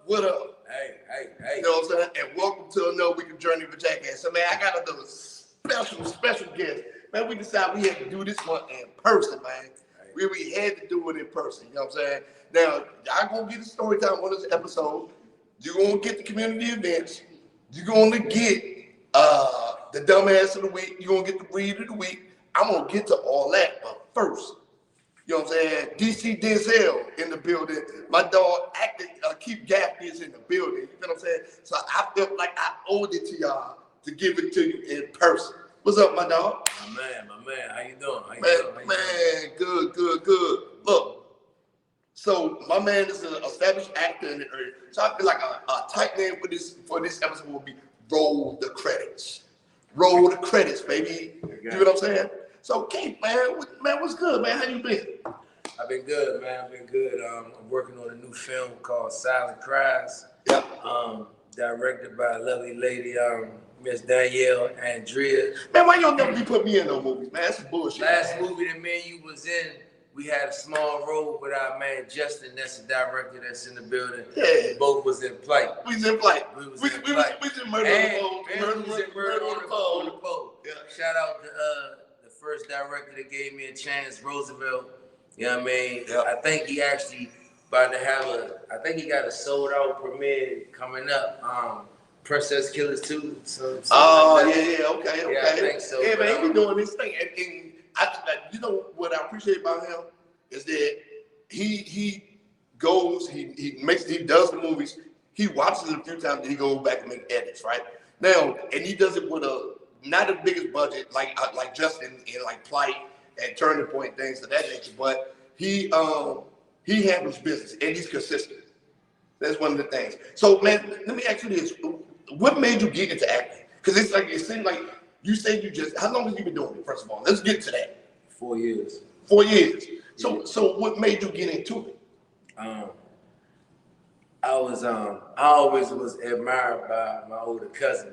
What up? Hey. You know what I'm saying? And welcome to another week of Journey for Jackass. So, man, I got another special guest. Man, we decided we had to do this one in person, man. We had to do it in person. You know what I'm saying? Now, y'all gonna get a story time on this episode. You're gonna get the community events. You're gonna get the dumbass of the week. You're gonna get the breed of the week. I'm gonna get to all that, but first, you know what I'm saying? DC Denzel in the building. My dog, Actor Keith Gaffney is in the building. You know what I'm saying? So I felt like I owed it to y'all to give it to you in person. What's up, my dog? My man. How you doing? Good. Look, so my man is an established actor in the area. So I feel like a tight name for this episode will be Roll the Credits. Roll the credits, baby. You know what I'm saying? So, Keith, man, what's good, man? How you been? I've been good, man. I'm working on a new film called Silent Cries. Yep. Directed by a lovely lady, Miss Danielle Andrea. Man, why you don't never be putting me in no movies, man? That's some bullshit. Last movie that me and you was in, we had a small role with our man Justin. That's the director that's in the building. Yeah. We both was in flight. We was in flight. We was in murder on the phone. Yeah. Shout out to the first director that gave me a chance, Roosevelt. You know what I mean? Yep. I think he actually about to have he got a sold out premiere coming up. Princess Killers 2. Okay. Yeah, I think so. Yeah, man, he be doing this thing. And you know what I appreciate about him is that he goes, he does the movies, he watches it a few times, and he goes back and make edits, right? Now, and he does it with not the biggest budget like Justin in like Plight and Turning Point, things of that nature, but he handles business and he's consistent. That's one of the things. So, man, let me ask you this: what made you get into acting? Because it seemed like you said how long have you been doing it? First of all, let's get to that. 4 years. 4 years. So what made you get into it? I always was admired by my older cousin,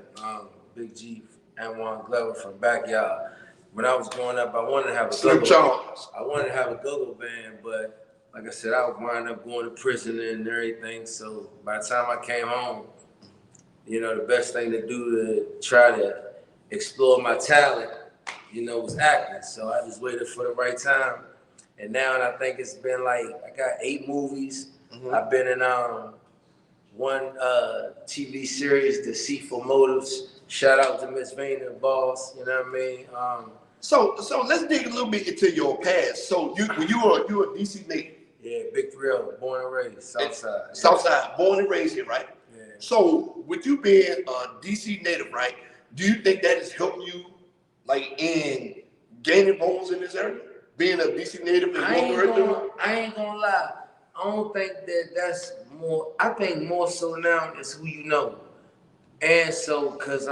Big G Anwan Glover from Backyard. When I was growing up, I wanted to have a go-go band, but like I said, I would wind up going to prison and everything. So by the time I came home, you know, the best thing to do to try to explore my talent, you know, was acting. So I just waited for the right time. And now I think it's been like, I got 8 movies. Mm-hmm. I've been in one TV series, Deceitful Motives. Shout out to Miss Vayner, boss, you know what I mean? So let's dig a little bit into your past. So you are a DC native. Yeah, Big Thrill, born and raised, Southside. Southside, born and raised here, right? Yeah. So with you being a DC native, right, do you think that has helped you like in gaining roles in this area? Being a DC native and I ain't gonna lie. I don't think that's more. I think more so now is who you know. And so, cause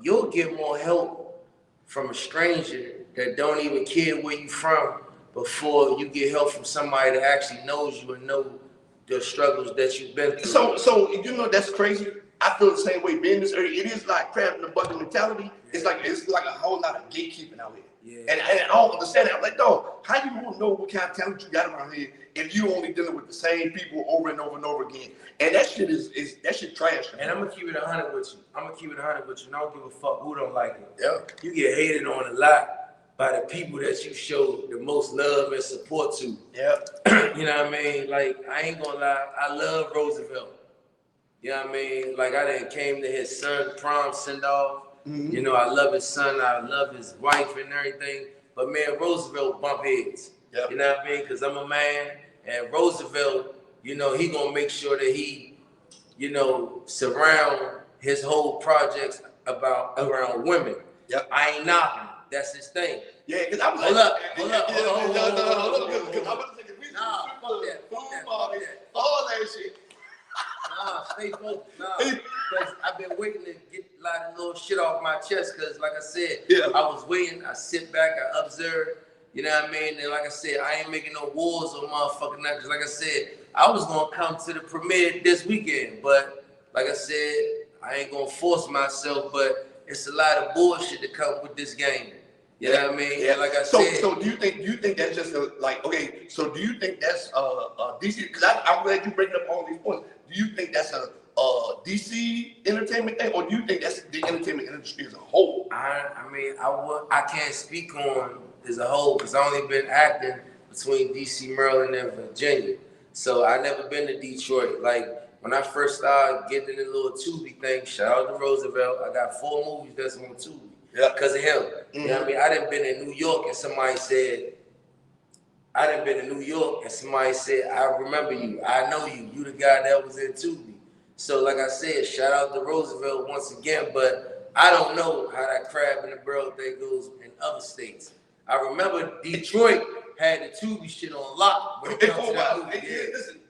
you'll get more help from a stranger that don't even care where you from before you get help from somebody that actually knows you and know the struggles that you've been through. So you know that's crazy. I feel the same way. Being in this area, it is like crab in the bucket mentality. Yeah. It's like a whole lot of gatekeeping out here. Yeah. And I don't understand it. I'm like, dog, how you gonna know what kind of talent you got around here if you only dealing with the same people over and over and over again? And that shit is that shit trash. And I'm gonna keep it 100 with you. And I don't give a fuck who don't like it. Yeah. You get hated on a lot by the people that you show the most love and support to. Yeah. You know what I mean? Like, I ain't gonna lie, I love Roosevelt. You know what I mean? Like, I done came to his son prom send-off. Mm-hmm. You know, I love his son, I love his wife and everything. But man, Roosevelt bump heads. Yep. You know what I mean? Because I'm a man, and Roosevelt, you know, he gonna make sure that he, you know, surround his whole projects around women. Yep. I ain't knocking. That's his thing. Yeah, because I was hold up. Hold up. All that shit. Nah, stay focused. Nah, because I've been waiting to get a lot of little shit off my chest. Because, like I said, I was waiting. I sit back. I observe. You know what I mean? And like I said, I ain't making no wars on motherfucking night. Because, like I said, I was gonna come to the premiere this weekend, but like I said, I ain't gonna force myself. But it's a lot of bullshit to come with this game. You know what I mean? Yeah. Like I said. So do you think that's just okay? So do you think that's DC? Because I'm glad you bring up all these points. Do you think that's DC entertainment thing, or do you think that's the entertainment industry as a whole? I can't speak on as a whole because I only been acting between DC, Maryland, and Virginia. So I never been to Detroit. Like when I first started getting in the little Tubi thing, shout out to Roosevelt. I got 4 movies that's on Tubi. Yeah, because of him. You know what I mean? I done been in New York and somebody said, I remember you, I know you, you the guy that was in Tubi. So like I said, shout out to Roosevelt once again, but I don't know how that crab in the barrel thing goes in other states. I remember Detroit had the Tubi shit on lock. When it comes to that movie.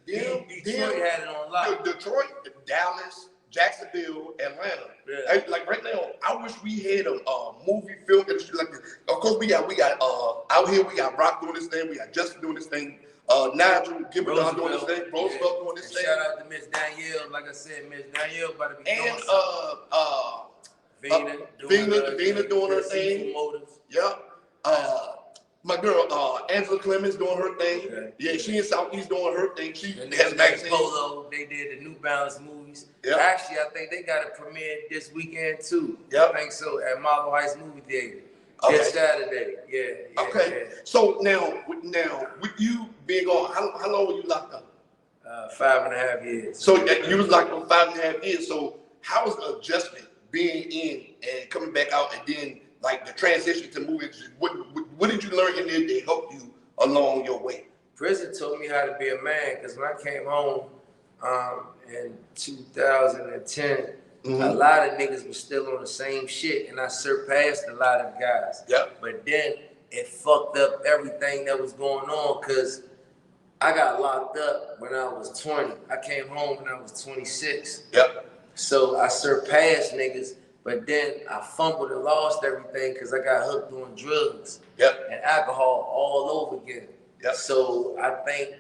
Detroit had it on lock. Detroit, Dallas, Jacksonville, Atlanta. Yeah. Like right now, I wish we had a movie film industry like this. Of course, we got out here. We got Rock doing this thing. We got Justin doing this thing. Nigel Gibbon doing this thing. Roosevelt doing this thing. Shout out to Miss Danielle. Like I said, Miss Danielle about to be and Vina doing her thing. Yeah. My girl Angela Clemens doing her thing. Okay. Yeah, she in Southeast doing her thing. She has magazines. Polo. They did the New Balance movies. Yep. Actually, I think they got it premiered this weekend too. Yep. I think so at Marlow Heights Movie Theater. This Saturday. Yeah. Okay. Yeah. So now with you being on, how long were you locked up? 5.5 years. So you was locked up 5.5 years. So how was the adjustment being in and coming back out, and then like the transition to movies? What did you learn in there that helped you along your way? Prison taught me how to be a man, because when I came home in 2010, a lot of niggas were still on the same shit, and I surpassed a lot of guys. Yep. But then it fucked up everything that was going on, because I got locked up when I was 20. I came home when I was 26. Yep. So I surpassed niggas, but then I fumbled and lost everything because I got hooked on drugs and alcohol all over again. Yep. So I think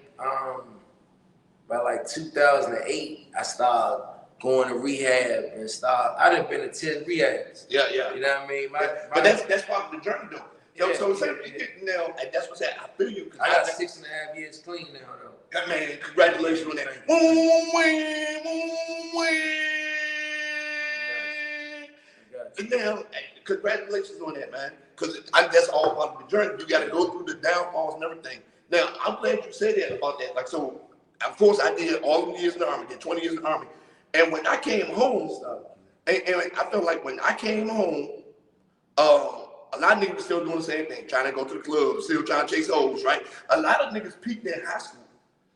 by like 2008, I started going to rehab and I done been to 10 rehabs. Yeah. You know what I mean? But that's part of the journey though. Yeah, so now, and that's what's happening. I feel you. I got 6.5 years clean now though. Man, congratulations on that. Now, congratulations on that, man. Because that's all part of the journey. You got to go through the downfalls and everything. Now, I'm glad you said that about that. Like, so, of course, I did all the years in the Army, did 20 years in the Army. And when I came home, and I felt like when I came home, a lot of niggas still doing the same thing, trying to go to the club, still trying to chase hoes, right? A lot of niggas peaked in high school.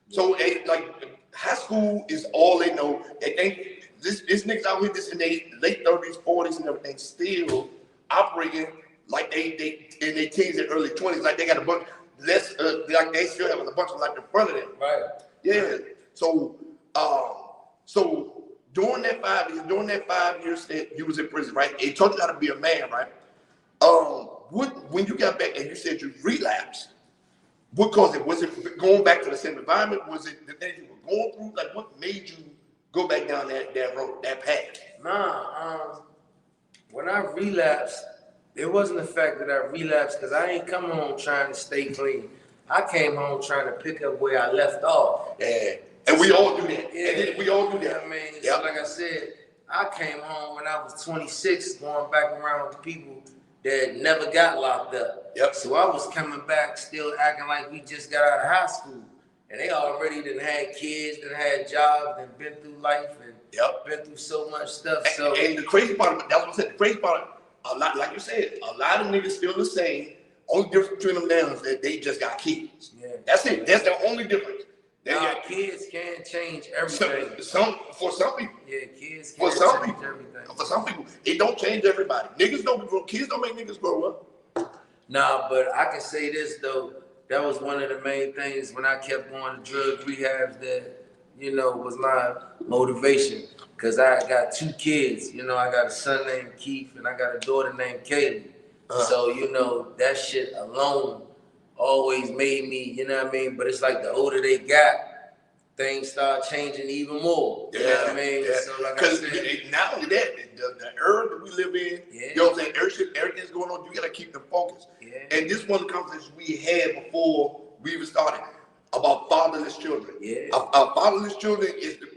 So, like, high school is all they know. They think this niggas out here, this in their late 30s, 40s, and everything, still operating like they in their teens and early 20s, like they got a bunch less, like they still have a bunch of life in front of them. Right. Yeah. So, so during that 5 years that you was in prison, right? It taught you how to be a man, right? When you got back and you said you relapsed, what caused it? Was it going back to the same environment? Was it the things you were going through? Like, what made you go back down that road, that path? Nah, when I relapsed, it wasn't the fact that I relapsed, because I ain't come home trying to stay clean. I came home trying to pick up where I left off. Yeah, and we all do that. Yeah, we all do that. I mean, so like I said, I came home when I was 26, going back around with people that never got locked up. Yep. So I was coming back still acting like we just got out of high school. And they already done had kids, done had jobs, done been through life, and been through so much stuff. And the crazy part, that's what I said, the crazy part, a lot, like you said, a lot of niggas still the same. Only difference between them now is that they just got kids. Yeah. That's it. That's the only difference. Kids can't change everything. For some people. Yeah, kids can't change everything. For some people, it don't change everybody. Kids don't make niggas grow up. Nah, but I can say this though. That was one of the main things when I kept going to drug rehabs that, was my motivation. Because I got 2 kids. I got a son named Keith and I got a daughter named Kaylee. So, that shit alone always made me, you know what I mean? But it's like the older they got, things start changing even more. You know what I mean? Yeah. So like because not only that, the era that we live in, you know what I'm saying? Everything's going on. You got to keep them focused. Yeah. And this one of the conversations we had before we even started about fatherless children. Yeah. Fatherless children is the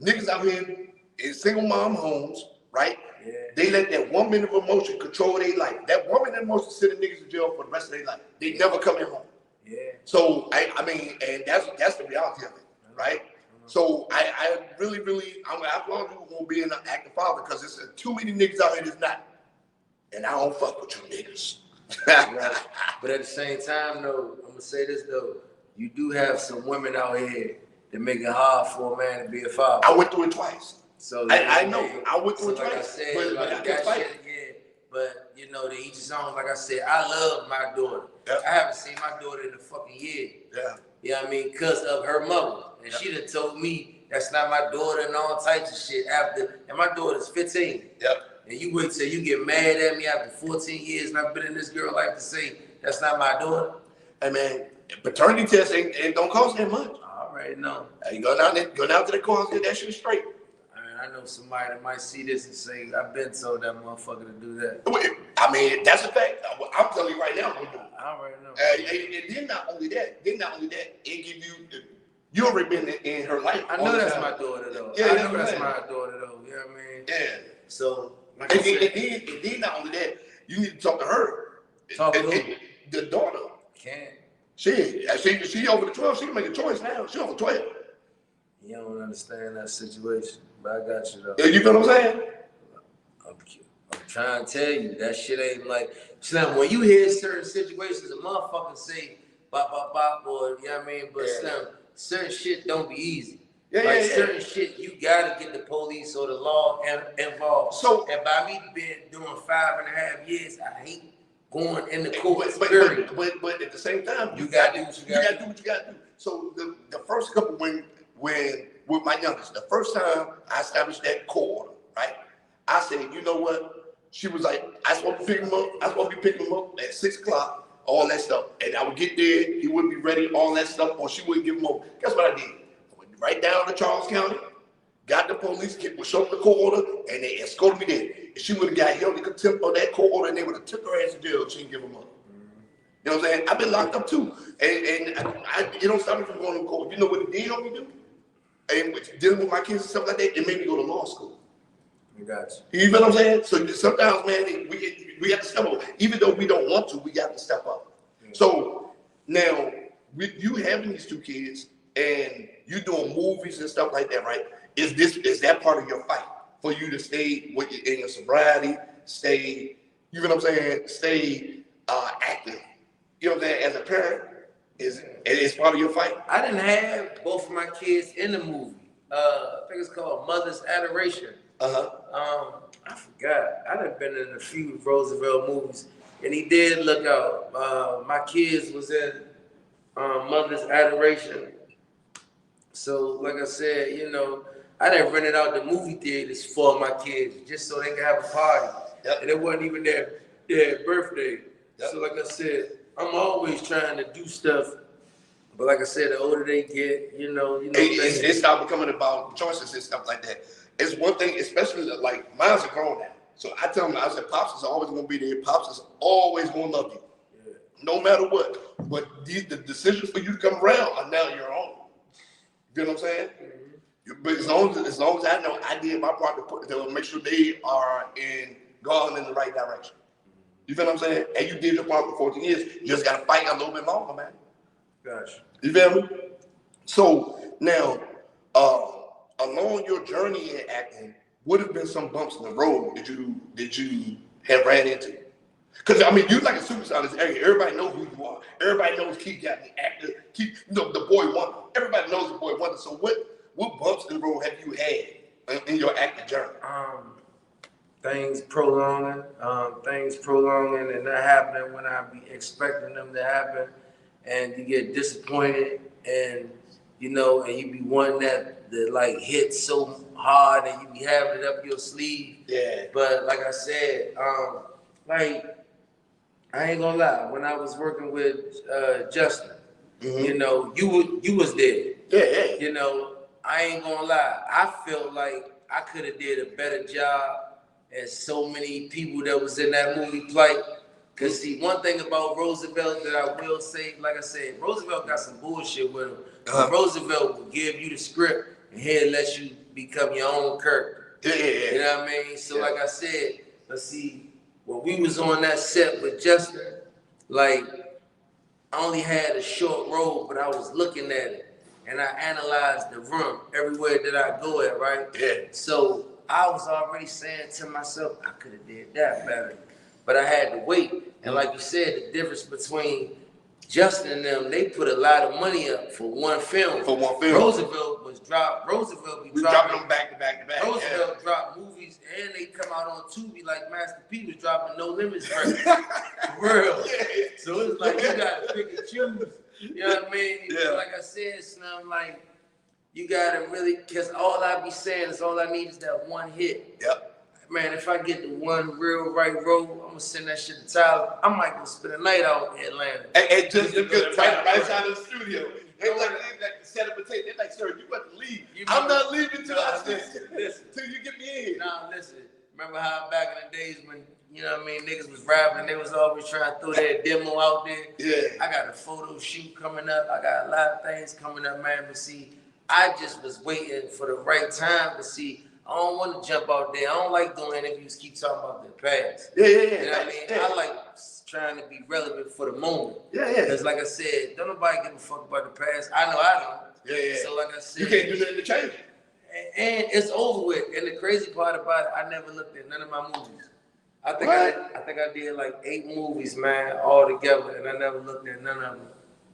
niggas out here in single mom homes, right? Yeah. They let that 1 minute of emotion control their life. That 1 minute of emotion sending niggas to jail for the rest of their life. They never come in home. Yeah. So I mean, and that's the reality of it, right? So I really, I applaud you for being an active father because there's too many niggas out here that's not. And I don't fuck with you niggas. Right. But at the same time, though, I'm gonna say this though, you do have some women out here that make it hard for a man to be a father. I went through it twice. So I know. I went through it like twice. I said, but like I can't fight it. yeah. But you know, to each his own. Like I said, I love my daughter. Yep. I haven't seen my daughter in a fucking year. Yeah. You know what I mean? Because of her mother. And she done told me that's not my daughter and all types of shit and my daughter's 15. Yep. And you wait till you get mad at me after 14 years and I've been in this girl life to say that's not my daughter. Hey man, paternity tests ain't don't cost that much. I already know. You go down to the course, get that shit straight. I know somebody that might see this and say, I've been told that motherfucker to do that. I mean, that's a fact. I'm telling you right now, I'm gonna do it. I already know. And then not only that, it give you already been in her life. I know that's my daughter though. Yeah, I know that's man. my daughter though. You know what I mean? Yeah. So, like And I said, then not only that, you need to talk to her. Talk to who? The daughter. Can't. She over the 12. She can make a choice now. She over 12. You don't understand that situation, but I got you though. Yeah, you feel what I'm saying? I'm trying to tell you, that shit ain't like, Slim, when you hear certain situations, a motherfucker say, bop, bop, bop, or, you know what I mean? But Slim, certain shit don't be easy. Certain shit, you gotta get the police or the law involved. So, and by me doing 5.5 years, I hate going in the court. But at the same time, you gotta do what you gotta do what you gotta do. So the first couple when with my youngest, the first time I established that court order, right? I said, you know what? She was like, I was supposed to pick him up. I was supposed to be picking him up at 6 o'clock, all that stuff. And I would get there, he wouldn't be ready, all that stuff, or she wouldn't give him over. Guess what I did? I went right down to Charles County, got the police, showed them the court order, and they escorted me there. If she would have got held in contempt on that court order, and they would have took her ass to jail if she didn't give him up. You know what I'm saying? I've been locked up too. And I you don't stop me from going to court. You know what it did on me do? And dealing with my kids and stuff like that, it made me go to law school. I got you. You feel what I'm saying? So sometimes, man, we have to step up. Even though we don't want to, we got to step up. Yeah. So now, with you having these 2 kids and you doing movies and stuff like that, right? Is that part of your fight for you to stay in your sobriety, stay, you know what I'm saying? Stay active. You know what I'm saying? As a parent, it's part of your fight. I didn't have both of my kids in the movie. I think it's called Mother's Adoration. I forgot. I done been in a few Roosevelt movies, and he did look out. My kids was in Mother's Adoration. So, like I said, you know, I done rented out the movie theaters for my kids just so they could have a party. Yep. And it wasn't even their birthday. Yep. So, like I said, I'm always trying to do stuff. But like I said, the older they get, you know, it stopped becoming about choices and stuff like that. It's one thing, especially like mine's are grown now. So I tell them, I said, Pops is always gonna be there. Pops is always gonna love you, no matter what. But the decisions for you to come around are now your own. You know what I'm saying? Mm-hmm. But as long as I know I did my part to make sure they are going in the right direction. You feel what I'm saying? And you did your part for 14 years. You just gotta fight a little bit longer, man. Gotcha. You feel me? So now, along your journey in acting, what have been some bumps in the road that you have ran into? Because I mean, you like a superstar in this area. Everybody knows who you are. Everybody knows Keith Gaffney, actor. Keith, you know, the boy wonder. Everybody knows the boy wonder. So what bumps in the road have you had in your acting journey? Things prolonging and not happening when I be expecting them to happen, and you get disappointed, and you know, and you be wanting that like hit so hard, and you be having it up your sleeve. Yeah. But like I said, like I ain't gonna lie, when I was working with Justin, you know, you was there. Yeah. You know, I ain't gonna lie, I felt like I could have did a better job as so many people that was in that movie plight. Cause see, one thing about Roosevelt that I will say, like I said, Roosevelt got some bullshit with him. Roosevelt will give you the script and he'll let you become your own character. Yeah. You know what I mean? So like I said, let's see, when we was on that set with Justin, like I only had a short role, but I was looking at it and I analyzed the room everywhere that I go at, right? Yeah. So I was already saying to myself, I could have did that better, but I had to wait. And like you said, the difference between Justin and them, they put a lot of money up for one film. Roosevelt be dropping them back to back. Roosevelt dropped movies and they come out on Tubi like Master P was dropping No Limits for real. So it's like you gotta pick and choose. You know what I mean? Yeah. Like I said, Slim, like you gotta really, cause all I be saying is all I need is that one hit. Yep. Man, if I get the one real right role, I'm gonna send that shit to Tyler. I might go spend a night out in Atlanta. And just right side of the studio. They like set up a tape. They're like, sir, you about to leave. I'm not leaving till till you get me in. Nah, listen. Remember how back in the days when, you know what I mean, niggas was rapping and they was always trying to throw their demo out there? Yeah. I got a photo shoot coming up. I got a lot of things coming up, man. But see, I just was waiting for the right time to see. I don't want to jump out there. I don't like doing interviews, keep talking about the past. Yeah. You know what I mean? I like trying to be relevant for the moment. Yeah. Because like I said, don't nobody give a fuck about the past. I know I don't. Yeah. So like I said, you can't do nothing to change it. And it's over with. And the crazy part about it, I never looked at none of my movies. I think I did like 8 movies, man, all together, and I never looked at none of them.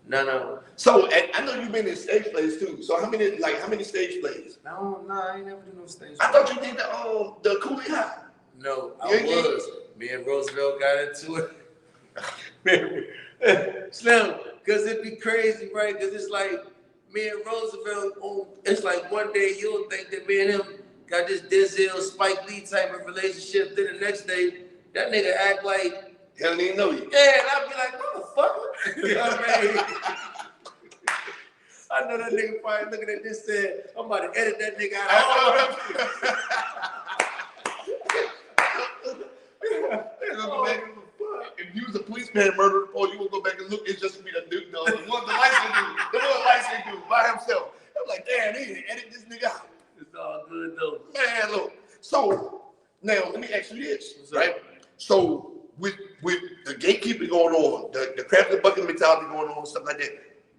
None of them. So, and I know you've been in stage plays too. So how many stage plays? No, I ain't never do no stage plays. I thought you did the Coolie High. No, I was. Me and Roosevelt got into it. Slim, because it'd be crazy, right? Because it's like me and Roosevelt, it's like one day you'll think that me and him got this Denzel Spike Lee type of relationship. Then the next day, that nigga act like he don't even know you. Yeah, and I'd be like, motherfucker. You know what I mean? I know that nigga probably looking at this said, I'm about to edit that nigga out. If you was a policeman and murdered the police, you would go back and look. It's just be the dude, the license dude by himself. I'm like, damn, they didn't edit this nigga out. It's all good though. Man, look. So now let me ask you this, right? So with the gatekeeping going on, the crab and bucket mentality going on, stuff like that,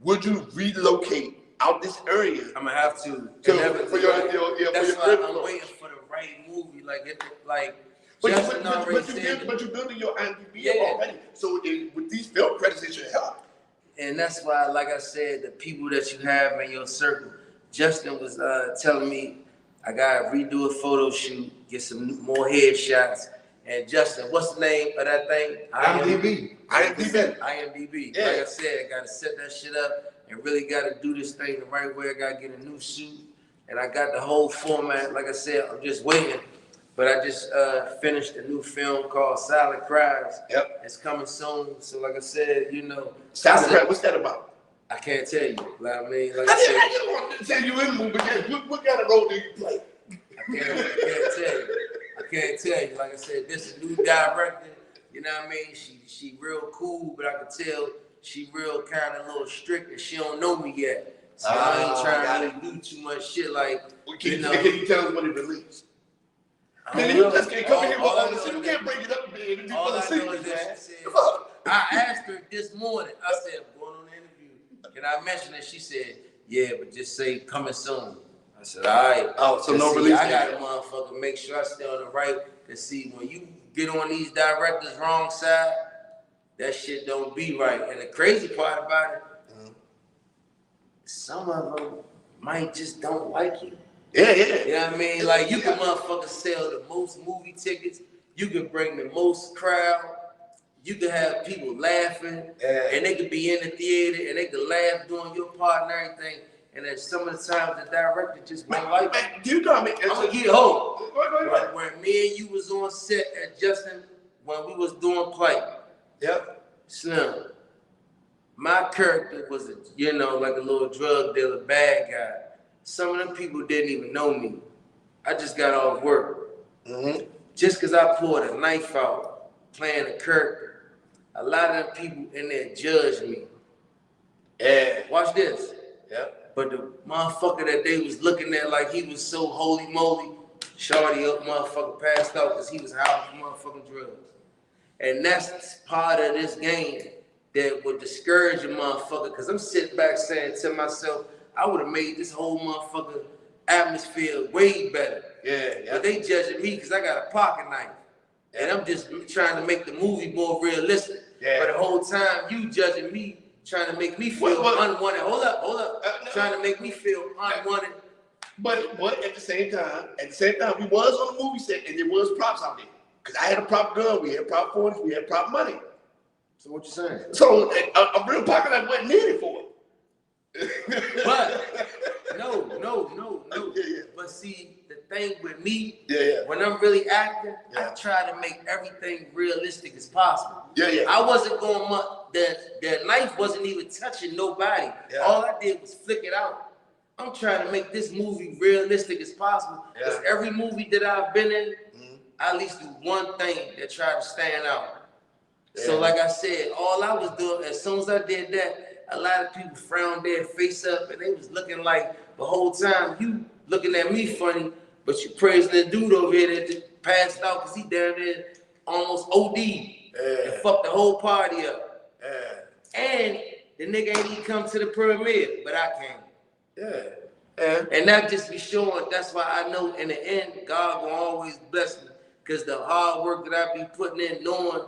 would you relocate out this area? I'm gonna have to. For That's why I'm waiting for the right movie. But you're building your IMDb already. So with these film credits, it should help. And that's why, like I said, the people that you have in your circle, Justin was telling me I gotta redo a photo shoot, get some more headshots. And Justin, what's the name of that thing? IMDb. Yeah. Like I said, I gotta set that shit up and really gotta do this thing the right way. I gotta get a new suit. And I got the whole format. Like I said, I'm just waiting. But I just finished a new film called Silent Cries. Yep. It's coming soon. So like I said, you know. Silent Cries, what's that about? I can't tell you. Like I mean, like I just want to tell you in the movie, but what kind of role do you play? I can't tell you. Like I said, this is a new director. You know what I mean? She real cool, but I can tell she real kind of a little strict and she don't know me yet. So I ain't trying to really do too much shit like, Can you tell us when it released? Man, you just can't come in here with all this shit. You can't break it up, man. All I know is that she said, I asked her this morning, I said, I'm going on an interview. And I mentioned it, she said, yeah, but just say coming soon. I said, all right. Oh, so no release. I got to motherfucker make sure I stay on the right. To see when you get on these directors' wrong side, that shit don't be right. And the crazy part about it, some of them might just don't like you. Yeah. You know what I mean? Like you can motherfucker sell the most movie tickets. You can bring the most crowd. You can have people laughing, and they could be in the theater and they could laugh doing your part and everything. And then some of the times the director just won't like it. You know me. I'm gonna get it home. Right, when me and you was on set at Justin, when we was doing play. Yep. Slim. My character was like a little drug dealer, bad guy. Some of them people didn't even know me. I just got off work. Mm-hmm. Just because I pulled a knife out, playing a character, a lot of them people in there judged me. Yeah. Watch this. Yep. But the motherfucker that they was looking at like he was so holy moly, Shorty up motherfucker passed out because he was high for motherfucking drugs. And that's part of this game that would discourage a motherfucker, because I'm sitting back saying to myself, I would have made this whole motherfucker atmosphere way better. Yeah. But they judging me because I got a pocket knife. And I'm just trying to make the movie more realistic. Yeah. But the whole time you judging me, trying to make me feel unwanted. Hold up. No. Trying to make me feel unwanted. But at the same time, we was on the movie set and there was props out there. Because I had a prop gun, we had prop force, we had prop money. So what you saying? So a real pocket knife wasn't needed for it. But no. Yeah. But see, the thing with me, Yeah. when I'm really acting, Yeah. I try to make everything realistic as possible. Yeah. I wasn't going much. The knife wasn't even touching nobody. Yeah. All I did was flick it out. I'm trying to make this movie realistic as possible. Because every movie that I've been in, I at least do one thing that tried to stand out. Yeah. So like I said, all I was doing, as soon as I did that, a lot of people frowned their face up and they was looking like the whole time you looking at me funny, but you praising that dude over here that just passed out because he down there almost OD and fucked the whole party up. And the nigga ain't even come to the premiere, but I came. And that just be showing, that's why I know in the end, God will always bless me. Because the hard work that I be putting in, knowing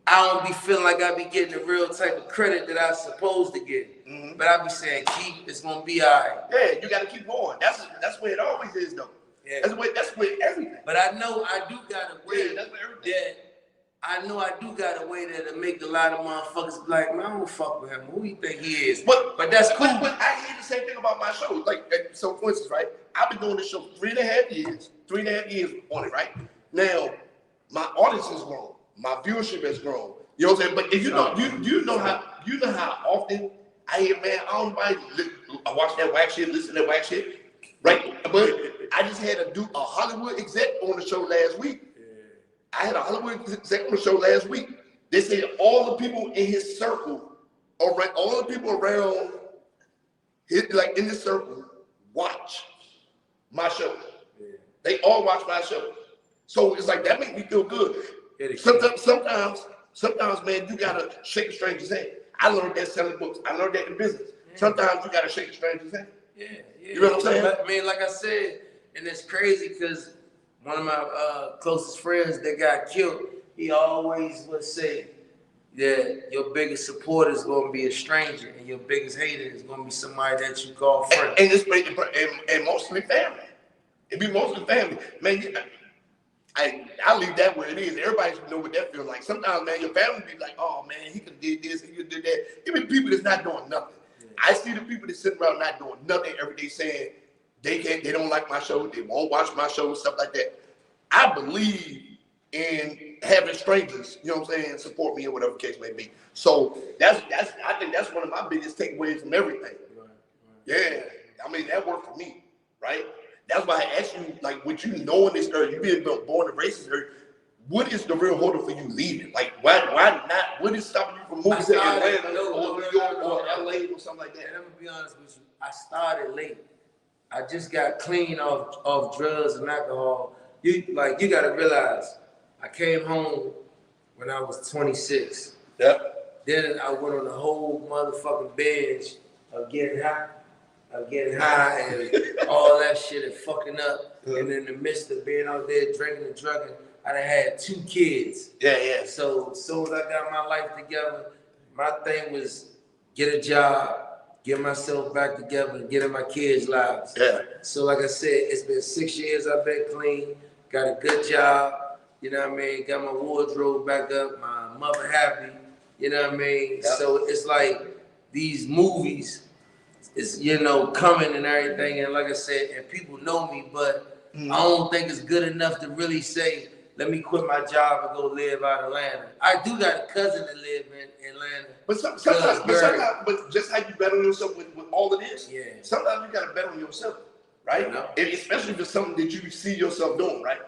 I don't be feeling like I be getting the real type of credit that I'm supposed to get. But I be saying, Keith, it's gonna be all right. Yeah, you gotta keep going. That's where it always is though. Yeah. That's where everything. But I know I do got a way that's where everything. I know I do got a way that'll make a lot of motherfuckers be like, man, I don't fuck with him. Who you think he is? But that's cool. But I hear the same thing about my show. Like, so for instance, right? I've been doing this show 3.5 years. 3.5 years on it, right? Now, my audience has grown. My viewership has grown. You know what I'm saying? But if you know how often I hear, man, I don't I watch that whack shit, listen to that whack shit, right? But I just had to do a Hollywood exec on the show last week. I had a Hollywood exec on the show last week. They said all the people in his circle, all the people around like in this circle, watch my show. They all watch my show. So it's like, that makes me feel good. Sometimes, man, you gotta shake a stranger's hand. I learned that selling books. I learned that in business. Sometimes you gotta shake a stranger's hand. You know what I'm saying? I mean, like I said, and it's crazy because one of my closest friends that got killed, he always would say that your biggest supporter is going to be a stranger and your biggest hater is going to be somebody that you call friend. And mostly family. It be mostly family. Man, I leave that where it is. Everybody should know what that feels like. Sometimes, man, your family be like, oh, man, he could have did this, he could have did that. Even people that's not doing nothing. I see the people that sit around not doing nothing every day saying they don't like my show, they won't watch my show, stuff like that. I believe in having strangers, you know what I'm saying, support me or whatever the case may be. So I think that's one of my biggest takeaways from everything. Yeah, I mean, that worked for me, right? That's why I asked you, like, what you know in this area, you being born and raised in this area, what is the real holder for you leaving? Like, why not? What is stopping you from moving to Atlanta or New York or LA or something like that? And I'm gonna be honest with you, I started late. I just got clean off drugs and alcohol. You gotta realize, I came home when I was 26. Yep. Then I went on the whole motherfucking binge of getting high and all that shit and fucking up. And in the midst of being out there drinking and drugging, I done had 2 kids. Yeah. So as soon as I got my life together, my thing was get a job, get myself back together, and get in my kids' lives. Yeah. So like I said, it's been 6 years I've been clean, got a good job, you know what I mean? Got my wardrobe back up, my mother happy, you know what I mean? Yep. So it's like these movies is, coming and everything. And like I said, and people know me, but I don't think it's good enough to really say, let me quit my job and go live out of Atlanta. I do got a cousin that live in Atlanta. But sometimes, just how you bet on yourself with all of this, sometimes you gotta bet on yourself, right? Especially if it's something that you see yourself doing, right?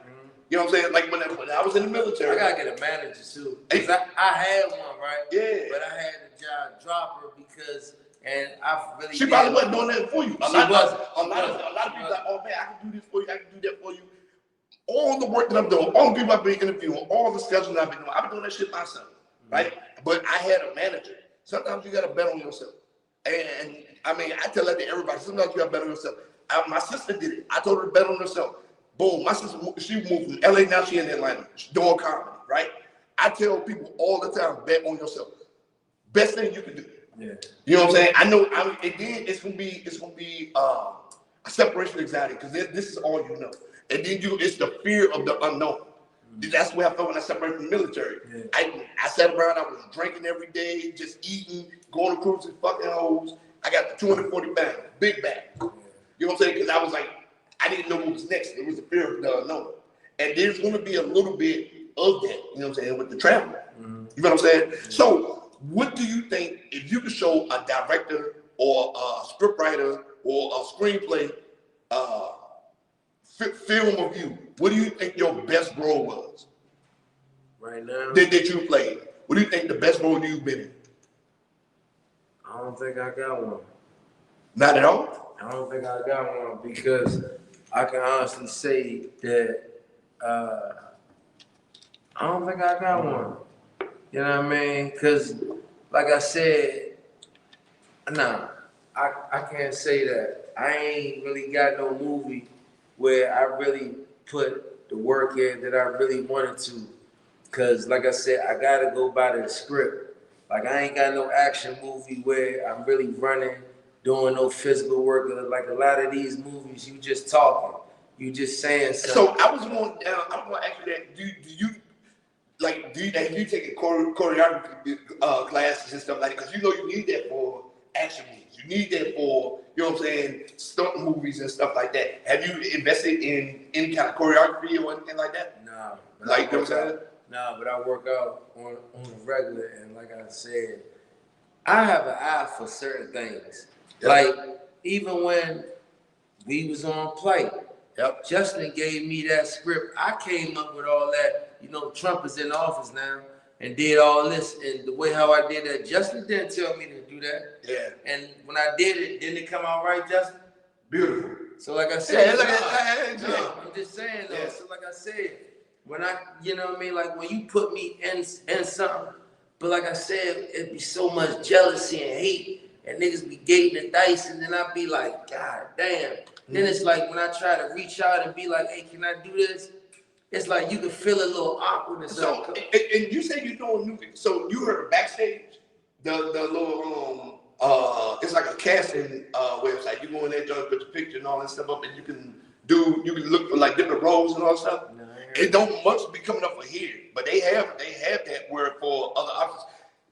You know what I'm saying? Like when I was in the military. I gotta get a manager too. Cause I had one, right? Yeah. But I had the job drop her because And I really she probably wasn't doing that for you. A lot of people like, oh man, I can do this for you, I can do that for you. All the work that I'm doing, all the people I've been interviewing, all the scheduling I've been doing that shit myself, right? But I had a manager. Sometimes you gotta bet on yourself. And I mean, I tell that to everybody. Sometimes you gotta bet on yourself. My sister did it. I told her to bet on herself. Boom, my sister, she moved from LA, now she in Atlanta. She's doing comedy, right? I tell people all the time, bet on yourself. Best thing you can do. Yeah. You know what I'm saying? I know. And then it's gonna be a separation anxiety because this is all you know. And then it's the fear of the unknown. That's what I felt when I separated from the military. Yeah. I sat around. I was drinking every day, just eating, going to cruises, fucking hoes. I got the 240 pounds, big bag. Yeah. You know what I'm saying? Because I was like, I didn't know what was next. It was the fear of the unknown. And there's going to be a little bit of that, you know what I'm saying, with the travel. Mm-hmm. You know what I'm saying? Mm-hmm. So what do you think, if you could show a director or a scriptwriter or a screenplay film of you, what do you think your best role was? Right now? That you played. What do you think the best role you've been in? I don't think I got one. Not at all? I don't think I got one because I can honestly say that I don't think I got one. You know what I mean? Because, like I said, nah, I can't say that. I ain't really got no movie where I really put the work in that I really wanted to. Because, like I said, I got to go by the script. Like, I ain't got no action movie where I'm really running, doing no physical work. Like, a lot of these movies, you just talking. You just saying something. So, I was going to ask you that. Have you taken choreography classes and stuff like that? Because you know you need that for action movies. You need that for, you know what I'm saying, stunt movies and stuff like that. Have you invested in any kind of choreography or anything like that? No. Like, you know what I'm saying? No, but I work out on a regular, and like I said, I have an eye for certain things. Yep. Like, even when we was on play, yep, Justin gave me that script. I came up with all that. You know, Trump is in office now and did all this. And the way how I did that, Justin didn't tell me to do that. Yeah. And when I did it, didn't it come out right, Justin? Beautiful. So like I said, I'm just saying though. Yeah. So like I said, when you know what I mean? Like when you put me in something, but like I said, it'd be so much jealousy and hate and niggas be gating the dice and then I'd be like, God damn. Mm-hmm. Then it's like when I try to reach out and be like, hey, can I do this? It's like you can feel a little awkwardness. So, and you say you're doing new, so you heard backstage, the little it's like a casting website. You go in there, put your picture and all that stuff up, and you can look for like different roles and all that stuff. No, it don't much be coming up for here, but they have that word for other options.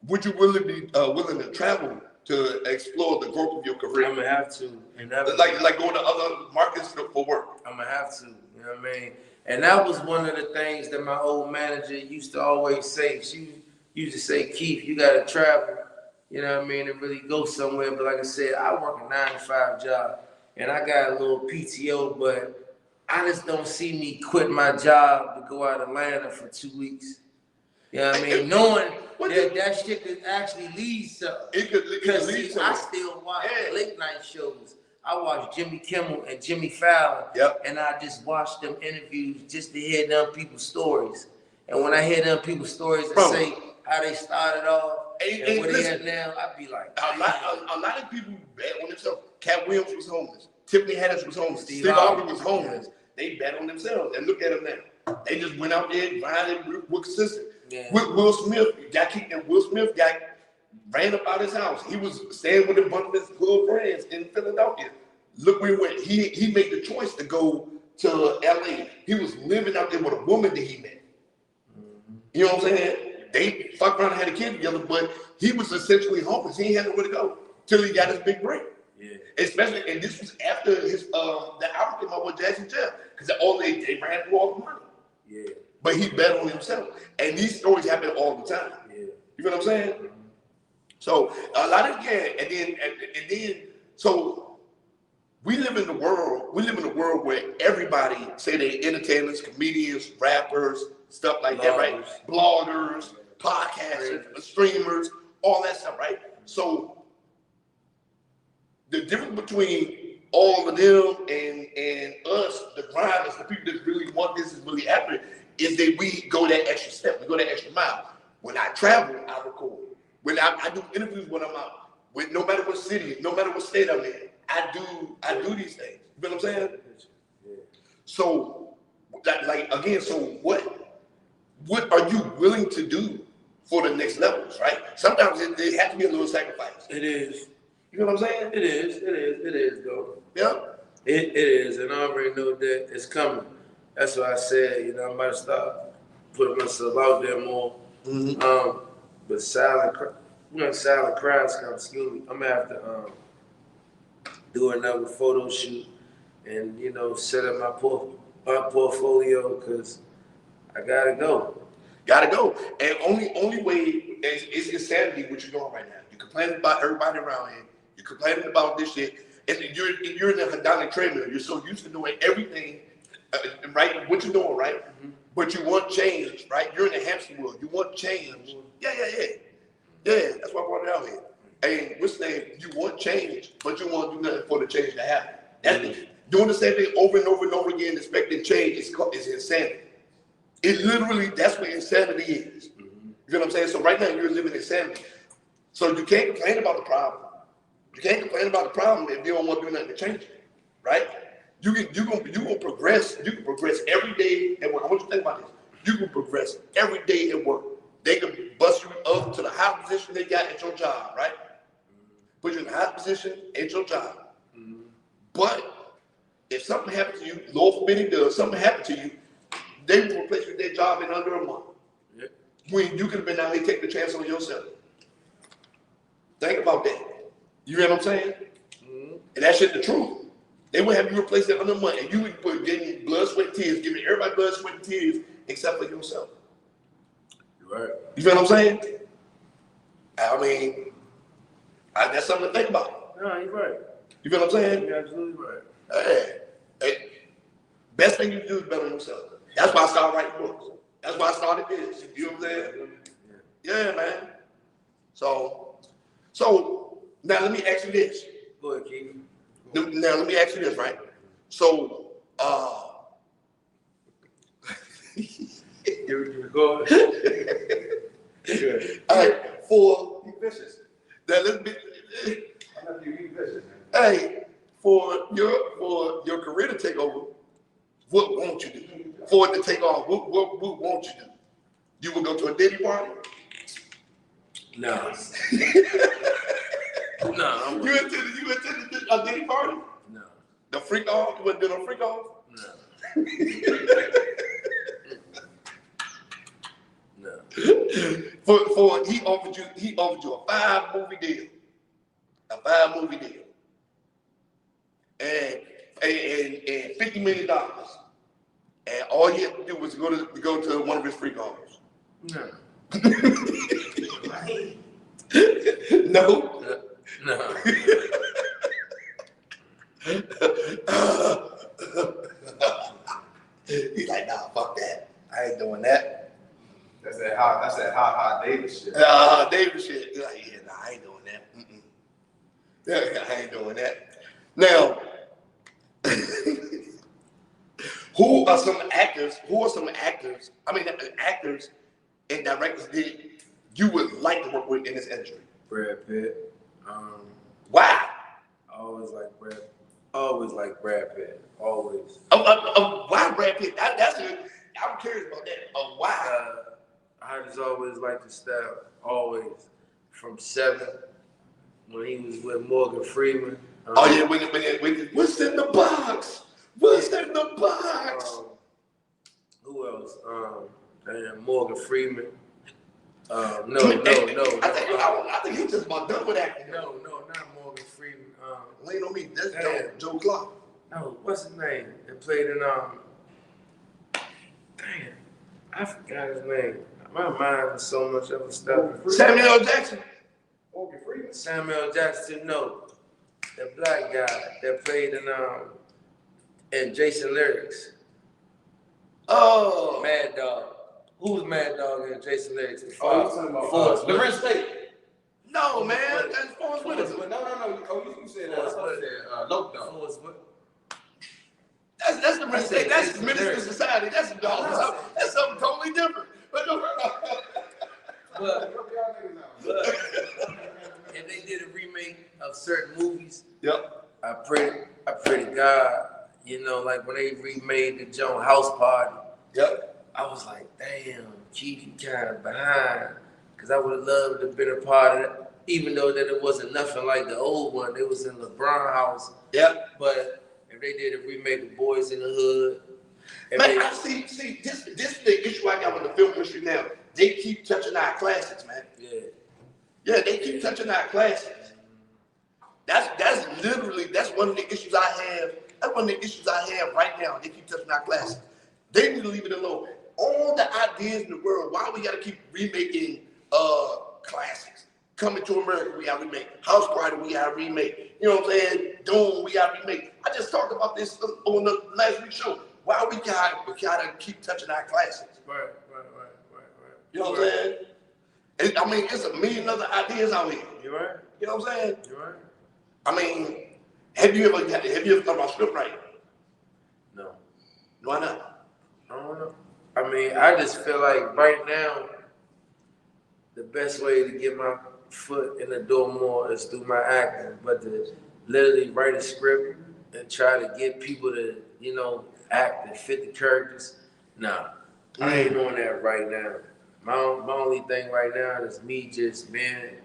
Would you really be willing to travel to explore the growth of your career? I'm gonna have to, and like going to other markets for work. I'm gonna have to. You know what I mean? And that was one of the things that my old manager used to always say. She used to say, Keith, you got to travel, you know what I mean, and really go somewhere. But like I said, I work a 9-to-5 job, and I got a little PTO, but I just don't see me quit my job to go out of Atlanta for 2 weeks. You know what I mean? Knowing that shit could actually lead something. It could lead something. I still watch late night shows. I watch Jimmy Kimmel and Jimmy Fallon, and I just watch them interviews just to hear them people's stories. And when I hear them people's stories and say how they started off and where they at now, I be like, a lot of people bet on themselves. Cat Williams was homeless. Tiffany Haddish was homeless. Steve Harvey was homeless. They bet on themselves. And look at them now. They just went out there, grinding, were consistent. Yeah. Will Smith got kicked, and Will Smith ran up out his house. He was staying with a bunch of his good friends in Philadelphia. Look where he went. He made the choice to go to LA. He was living out there with a woman that he met. Mm-hmm. You know what I'm saying? They fucked around and had a kid together, but he was essentially homeless. He ain't had nowhere to go till he got his big break. Yeah. Especially, and this was after his the album came out with Jazzy Jeff, because they ran through all the money. Yeah. But he bet on himself. And these stories happen all the time. Yeah. You know what I'm saying? Mm-hmm. So a lot of and then so we live in the world where everybody say they entertainers, comedians, rappers, stuff like that, right? Bloggers, podcasters, streamers, all that stuff, right? So the difference between all of them and us, the grinders, the people that really want this is really accurate, is that we go that extra step, we go that extra mile. When I travel, I record. When I do interviews when I'm out, with no matter what city, no matter what state I'm in, I do these things. You know what I'm saying? Yeah. So, like again, so what are you willing to do for the next levels, right? Sometimes it has to be a little sacrifice. It is. You know what I'm saying? It is, though. Yeah. It is, and I already know that it's coming. That's why I said, you know, I might start putting myself out there more. Mm-hmm. But silent cries kind of scare me. I'm gonna have to do another photo shoot and, you know, set up my portfolio because I gotta go. Gotta go. And only way is insanity what you're doing right now. You're complaining about everybody around here. You're complaining about this shit. And you're in a hedonic treadmill. You're so used to doing everything right, what you're doing, right? Mm-hmm. But you want change, right? You're in the hamster wheel. You want change. Yeah. That's why I brought it out here. And we're saying you want change, but you want to do nothing for the change to happen. That's doing the same thing over and over and over again, expecting change is insanity. It literally, that's what insanity is. Mm-hmm. You know what I'm saying? So right now you're living insanity. So you can't complain about the problem. You can't complain about the problem if you don't want to do nothing to change it, right? You gonna progress. You can progress every day at work. I want you to think about this. You can progress every day at work. They can bust you up to the high position they got at your job, right? Put you in the high position at your job. Mm-hmm. But if something happens to you, Lord forbid it does, something happened to you, they will replace you with their job in under a month. Yep. When you could have been out here taking the chance on yourself. Think about that. You hear what I'm saying? Mm-hmm. And that shit the truth. They would have you replace that under a month, and you would put getting blood, sweat, tears, giving everybody blood, sweat, and tears except for yourself. You're right. You feel what I'm saying? I mean, that's something to think about. No, you're right. You feel what I'm saying? You're absolutely right. Hey, best thing you can do is better yourself. That's why I started writing books. That's why I started this. You know what I'm saying? Yeah, man. So now let me ask you this. Go ahead, Keith. Now let me ask you this, right? So, you go. All right, for now, let's be. Hey, for your career to take over, what won't you do? For it to take off, what won't you do? You will go to a Diddy party? No. No. You attended a Diddy party? No. The freak off? You wouldn't do no freak off? No. No. For he offered you a 5-movie deal. A 5-movie deal. And $50 million. And all you have to do was go to one of his freak offs. No. No? No. He's like, nah, fuck that. I ain't doing that. That's that hot Davis shit. Davis shit. He's like, yeah, nah, I ain't doing that. Yeah, I ain't doing that. Now, who are some actors, actors and directors that you would like to work with in this industry? Brad Pitt. Why? I always like Brad Pitt. Always. Why Brad Pitt? I'm curious about that. Why? I just always liked his style. Always. From 7, when he was with Morgan Freeman. When what's in the box? What's in the box? Who else? Morgan Freeman. No. I think he's just about done with acting. No, not Morgan Freeman. Lean on me. That's Joe Clark. No, what's his name? That played in damn, I forgot his name. My mind is so much other stuff. Samuel L. Jackson. Morgan Freeman. Samuel L. Jackson, no. That black guy that played in Jason Lyrics. Oh. Mad Dog. Who was Mad Dog in Jason Lyrics? Oh, you're talking about Forrest. Lorenz Tate. No, man. That's Forrest Whitaker. No. Oh, you said Loke though. That's the mistake. That's the Minister Society. That's something totally different. But no. But if they did a remake of certain movies, Yep. I pray to God, you know, like when they remade the Joan House Party. Yep. I was like, damn, Keith, you kind of behind, because I would have loved to have been a part of it, even though that it wasn't nothing like the old one. It was in LeBron house. Yep. But if they did a remake of Boys in the Hood, man, I see, this is the issue I got with the film industry now. They keep touching our classics, man. Yeah, they keep touching our classics. That's one of the issues I have. That's one of the issues I have right now. They keep touching our classics. They need to leave it alone. All the ideas in the world, why we gotta keep remaking classics? Coming to America, we gotta remake. House Party, we gotta remake. You know what I'm saying? Doom, we gotta remake. I just talked about this on the last week's show. Why we gotta keep touching our classics? Right. You know what I'm saying? I mean, it's a million other ideas out here. You right? You know what I'm saying? You right? I mean, have you ever thought about script writing? No. Why not? I don't know. I mean, I just feel like right now, the best way to get my foot in the door more is through my acting, but to literally write a script and try to get people to, you know, act and fit the characters. Nah, I ain't doing that right now. My only thing right now is me just being,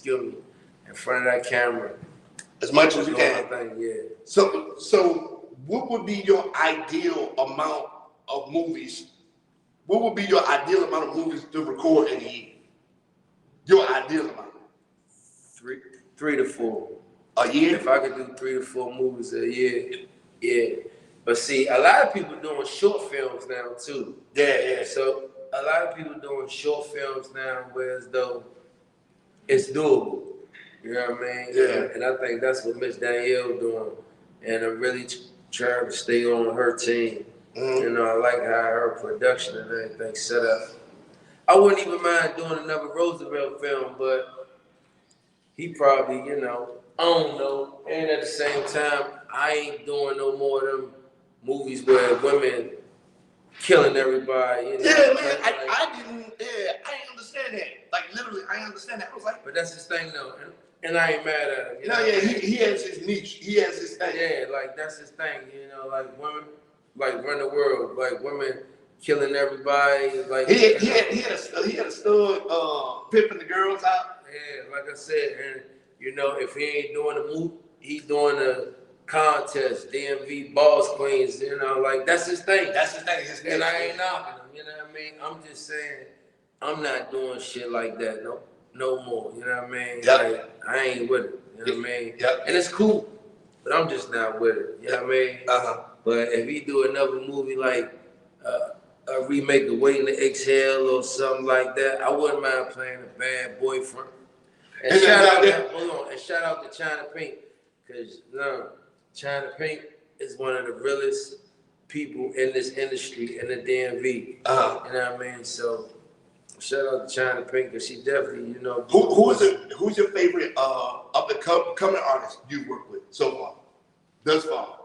in front of that camera. As much as you can. Yeah. So what would be your ideal amount of movies? What would be your ideal amount of movies to record in a year? Your ideal amount? 3 to 4. A year? If I could do 3 to 4 movies a year, yeah. But see, a lot of people doing short films now too. Yeah. So a lot of people doing short films now, whereas though it's doable. You know what I mean? Yeah. And I think that's what Miss Danielle doing. And I'm really trying to stay on her team. Mm-hmm. You know, I like how her production and everything set up. I wouldn't even mind doing another Roosevelt film, but he probably, you know, I don't know. And at the same time, I ain't doing no more of them movies where women killing everybody. You know? Yeah, man, I didn't understand that. Like, literally, I understand that. I was like, but that's his thing, though. And I ain't mad at him. You know? Yeah, he has his niche. He has his thing. Yeah, like, that's his thing. You know, like, women, like, run the world. Like, women killing everybody. Like, he had a stud pimping the girls out. Yeah, like I said, and, you know, if he ain't doing the move, he's doing the contest, DMV Boss Queens, you know, like, that's his thing. That's his thing. His and I ain't knocking him, you know what I mean? I'm just saying, I'm not doing shit like that no more, you know what I mean? Yep. Like, I ain't with it, you know what I mean? Yep. And it's cool, but I'm just not with it, you know what I mean? Uh-huh. But if he do another movie like a remake of Waiting to Exhale or something like that, I wouldn't mind playing a bad boyfriend. And shout out to China Pink, because China Pink is one of the realest people in this industry in the DMV. Uh-huh. You know what I mean? So shout out to China Pink, because she definitely, you know. Who's your favorite up and coming artist you work with so far? Thus far?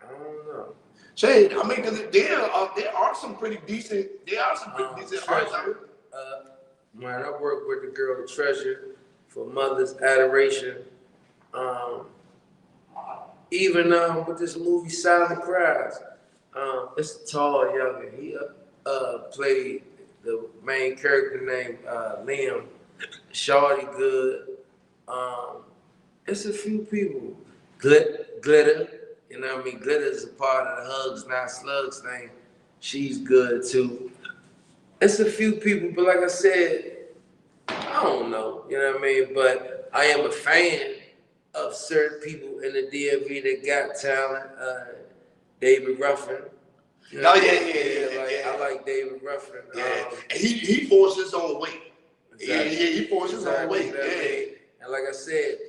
I don't know. Shade, I mean, because there are some pretty decent. There are some pretty decent artists out here. Man, I work with the girl Treasure for Mother's Adoration. Even with this movie Silent Cries, it's a tall youngin. He played the main character named Liam. Shorty good. It's a few people. Glitter, you know what I mean? Glitter is a part of the Hugs Not Slugs thing. She's good too. It's a few people, but like I said, I don't know, you know what I mean? But I am a fan of certain people in the DMV that got talent. David Ruffin. You know, I like David Ruffin. Yeah, he forced his own weight. Exactly. Yeah, he forced his own weight. Yeah. And like I said,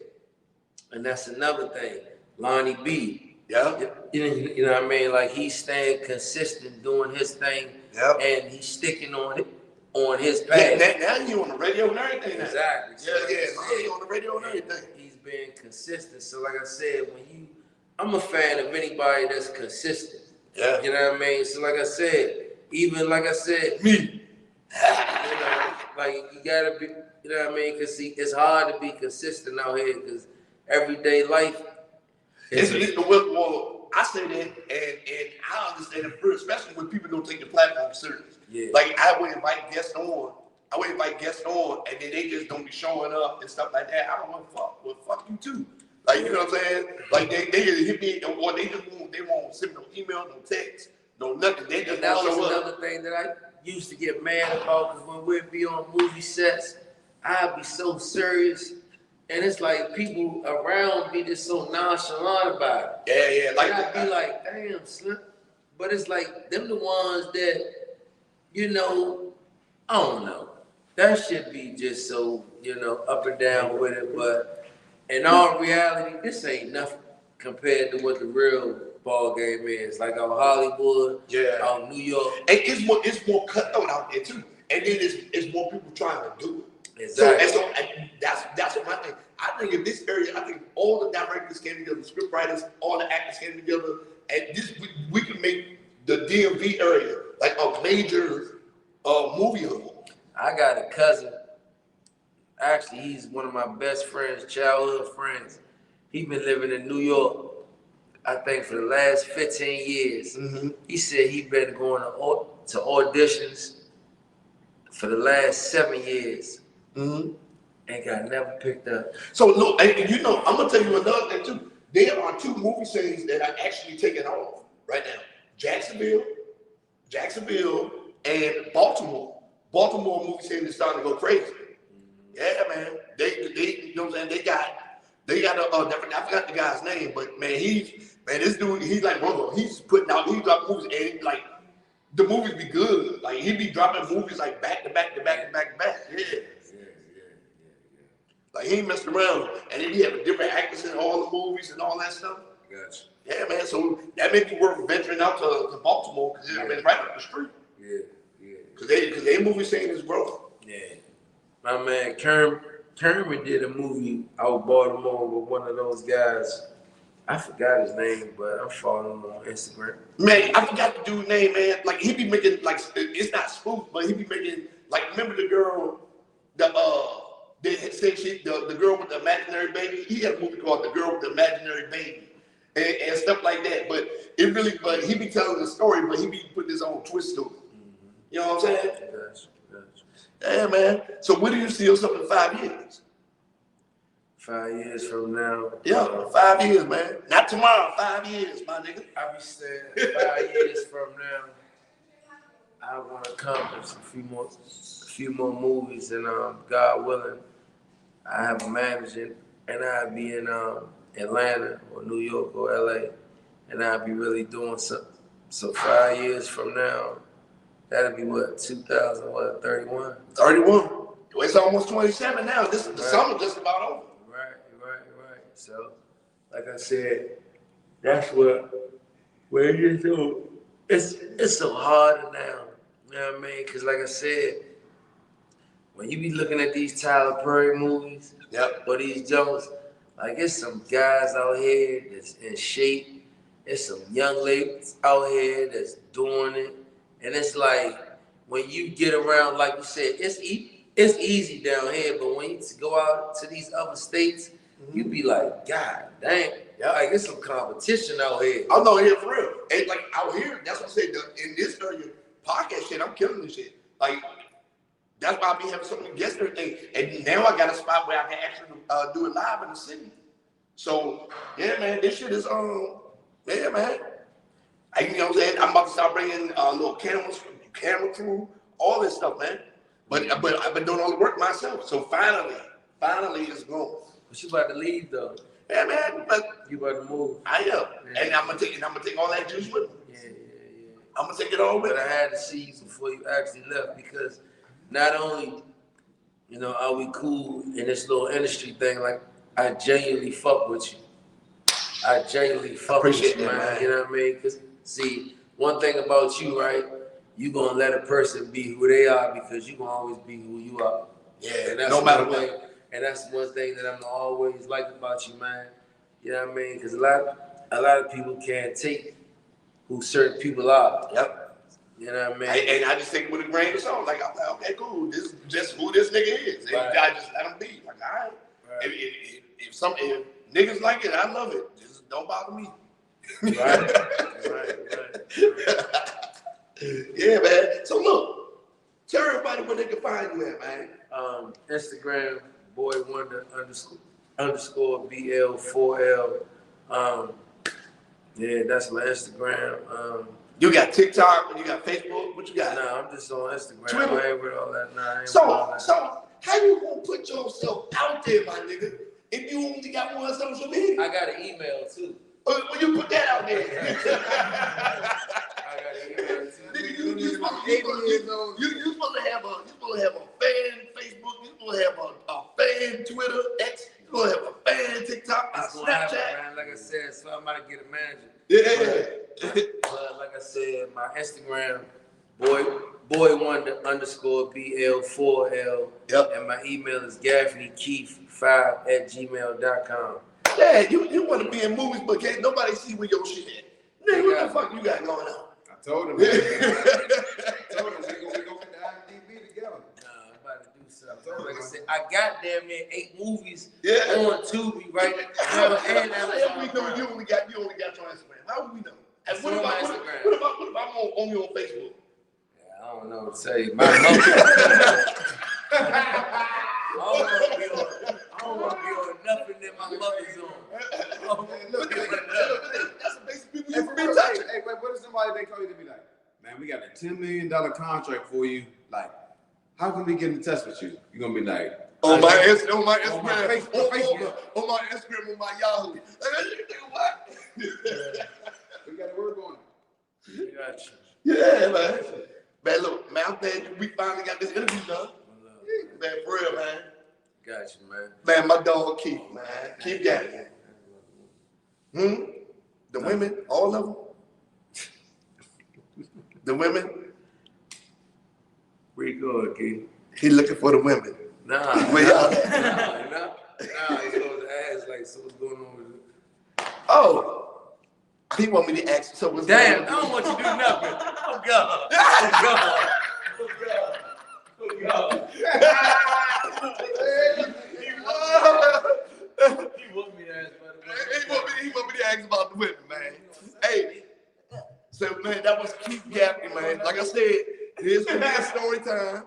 and that's another thing, Lonnie B. Yeah. You know what I mean? Like, he's staying consistent doing his thing, and he's sticking on it. on his path. Now you on the radio and everything. Now. Exactly. So Now you on the radio and everything. He's been consistent. So like I said, I'm a fan of anybody that's consistent. Yeah. You know what I mean? So like I said, me. You know, like you gotta be. You know what I mean? Because it's hard to be consistent out here because everyday life. Well, I say that, and I understand it first, especially when people don't take the platform serious. Yeah. Like I would invite guests on, and then they just don't be showing up and stuff like that. I don't want to fuck. Well, fuck you too. Like you know what I'm saying? Like they just hit me, or they won't send no email, no text, no nothing. They just that won't was show up. another thing that I used to get mad about because when we'd be on movie sets, I'd be so serious. And it's like people around me just so nonchalant about it. Yeah. Like I'd be like, damn, Slim. But it's like them the ones that, you know, I don't know. That should be just so, you know, up and down with it. But in all reality, this ain't nothing compared to what the real ball game is. Like on Hollywood, on New York. And it's more cutthroat out there too. And then it's more people trying to do it. Exactly. So that's what my thing. I think in this area, I think all the directors came together, the script writers, all the actors came together, and this we can make the DMV area like a major movie hub. I got a cousin. Actually, he's one of my best friends, childhood friends. He's been living in New York, I think, for the last 15 years. Mm-hmm. He said he's been going to auditions for the last 7 years. Mm-hmm. And got never picked up. So look, and you know, I'm gonna tell you another thing too. There are two movie scenes that are actually taking off right now: Jacksonville, and Baltimore. Baltimore movie scene is starting to go crazy. Mm-hmm. Yeah, man. They you know what I'm saying? They got I forgot the guy's name, but man, this dude, he's like Robo. He's got movies, and like the movies be good. Like he be dropping movies like back to back. Yeah. Like he ain't messed around, and then he have different actors in all the movies and all that stuff. Gotcha. Yeah, man. So that may be worth venturing out to Baltimore because I mean it's right up the street. Yeah. Because they movie scene is growing. Yeah. My man Kermit did a movie out of Baltimore with one of those guys. I forgot his name, but I'm following him on Instagram. Man, I forgot the dude's name, man. Like he be making like it's not spoof, but he be making like remember the girl, the girl with the imaginary baby. He had a movie called The Girl with the Imaginary Baby, and stuff like that. But he be telling the story, but he be putting his own twist to it. Mm-hmm. You know what I'm saying? Gotcha. Yeah, man. So where do you see yourself in 5 years? 5 years from now. Yeah, 5 years, man. Not tomorrow. 5 years, my nigga. I be saying 5 years from now, I want to accomplish a few more movies, and God willing, I have a manager, and I'll be in Atlanta or New York or LA, and I'll be really doing something. So 5 years from now, that'll be what, 2031? 31. It's almost 27 now. The summer just about over. Right. So, like I said, that's where you do. It's so hard now. You know what I mean? Because like I said, when you be looking at these Tyler Perry movies, or these Jones, like it's some guys out here that's in shape. There's some young ladies out here that's doing it. And it's like, when you get around, like you said, it's easy down here, but when you go out to these other states, you be like, God dang, like it's some competition out here. I'm not here for real. And like out here, that's what I said, in this area, podcast shit, I'm killing this shit. Like, that's why I be having so many guests and everything. And now I got a spot where I can actually do it live in the city. So, yeah, man, this shit is, yeah, man. You know what I'm saying? I'm about to start bringing little camera crew, all this stuff, man. But I've been doing all the work myself. So finally it's going. But you about to leave though. Yeah, man. But you about to move. I am. Yeah. And I'm gonna take all that juice with me. Yeah. I'm gonna take it all with me. But I had to see you before you actually left because not only, are we cool in this little industry thing, like I genuinely fuck with you. I genuinely fuck with you, man. You know what I mean? Because see, one thing about you, right? you gonna let a person be who they are because you gonna always be who you are. Yeah, and that's no matter what. And that's one thing that I'm always like about you, man. You know what I mean? Because a lot of people can't take who certain people are. Yep. You know what I mean? And I just take it with a grain of salt. Like, I'm like, okay, cool. This is just who this nigga is. And Right. I just let him be. Like, all right. If niggas like it, I love it. Just don't bother me. Right. Yeah, man. So look, tell everybody where they can find you at, man. Instagram, boywonder underscore BL4L. Yeah, that's my Instagram. You got TikTok, you got Facebook, what you got? Nah, I'm just on Instagram. Twitter. I ain't with all that. Nah, So how you gonna put yourself out there, my nigga, if you only got one social media? I got an email too. Well, you put that out there. I got an email too. Nigga, you supposed to have a fan Facebook, you supposed to have a fan Twitter, X, you supposed to have a fan TikTok, a Snapchat. Happen, like I said, so I might get a manager. Yeah. But like I said, my Instagram, boywonder underscore BL4L. Yep. And my email is gaffneykeith5@gmail.com. Yeah, you want to be in movies, but can't nobody see where your shit at. Nigga, what the fuck you got going on? I told him. We gonna get the IMDb together. Nah, I'm about to do something. Like I said, I got damn near 8 movies Yeah. on Tubi right now. How we know you only got your Instagram? How would we know? And what about on your Facebook? Yeah, I don't know what to say. My mother. I don't want to be on nothing that my mother's on. Look, that's the basic people you hey, be touching. hey, what if somebody they call you to be like, man, we got a $10 million contract for you. Like, how can we get in touch with you? You're gonna be like, on my Instagram, on my Yahoo. What? we got to work on it. Gotcha. Yeah, man. Man, look, man, I'm glad we finally got this interview done. Man, for real, man. Gotcha, man. Man, my dog Keith, man. Keith Gaffney. The women, all of them. The women. Where you going, Keith? He looking for the women. Nah, Where y'all? He's supposed to ask, like, so what's going on with it? Oh. He want me to ask, so what's Damn, going I on? don't want you to do nothing. Oh, God. Oh, God. He want me to ask about the women. He want me to ask about the women, man. Hey, so man, that was Keith Gaffney, man. Like I said, there's gonna be a story time.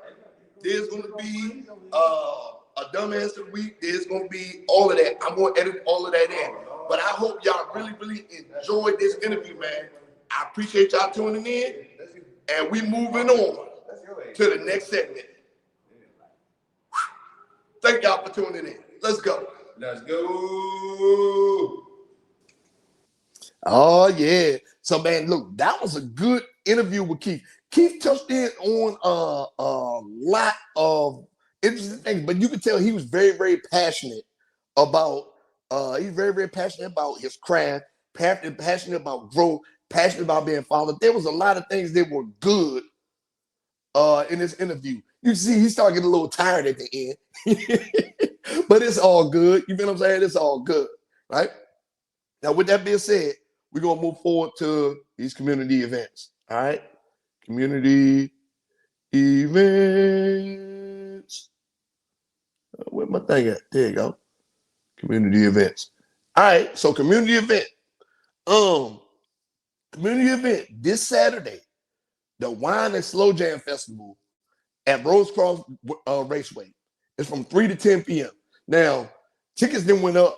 There's gonna be a dumbass of the week. There's gonna be all of that. I'm gonna edit all of that in. But I hope y'all really enjoyed this interview, man. I appreciate y'all tuning in, and we moving on to the next segment. Thank y'all for tuning in. Let's go. Let's go. Oh, yeah. So, man, look, that was a good interview with Keith. Keith touched in on a lot of interesting things, but you could tell he was very passionate about, very passionate about his craft, passionate about growth, passionate about being father. There was a lot of things that were good in this interview. You see, he started getting a little tired at the end, but it's all good. You feel what I'm saying? It's all good, right? Now, with that being said, we're going to move forward to these community events, all right? Community events. Where my thing at? There you go. Community events. All right, so community event. Community event this Saturday, the Wine and Slow Jam Festival at Rosecroft Raceway. It's from 3 to 10 p.m. Now, tickets then went up,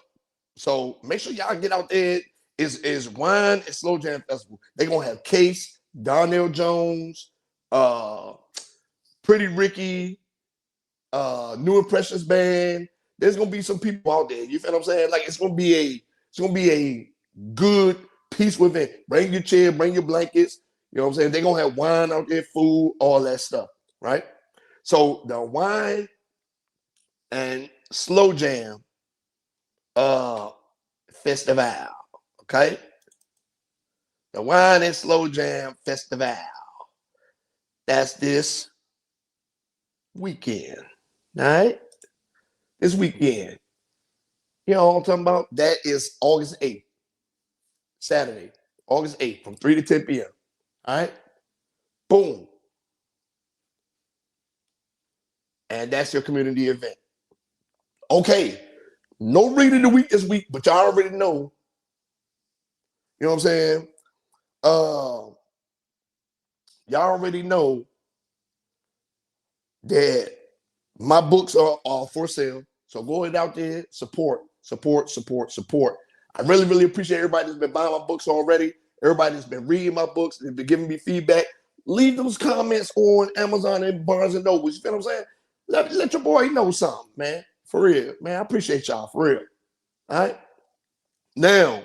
so make sure y'all get out there. It's Wine and Slow Jam Festival. They're gonna have Case, Darnell Jones, Pretty Ricky, New Impressions Band. There's gonna be some people out there. You feel what I'm saying? Like it's gonna be a good, peaceful event. Bring your chair, bring your blankets. You know what I'm saying? They're gonna have wine out there, food, all that stuff, right? So the Wine and Slow Jam Festival, okay? The Wine and Slow Jam Festival. That's this weekend. All right? This weekend. You know what I'm talking about? That is August 8th. Saturday, August 8th from 3 to 10 p.m. All right? Boom. And that's your community event. Okay. No read of the week this week, but y'all already know. You know what I'm saying? Y'all already know that my books are for sale. So go ahead out there, support. I really, really appreciate everybody that's been buying my books already. Everybody that's been reading my books, that's been giving me feedback. Leave those comments on Amazon and Barnes and Noble. You feel what I'm saying? Let your boy know something, man. For real. Man, I appreciate y'all, for real. All right? Now,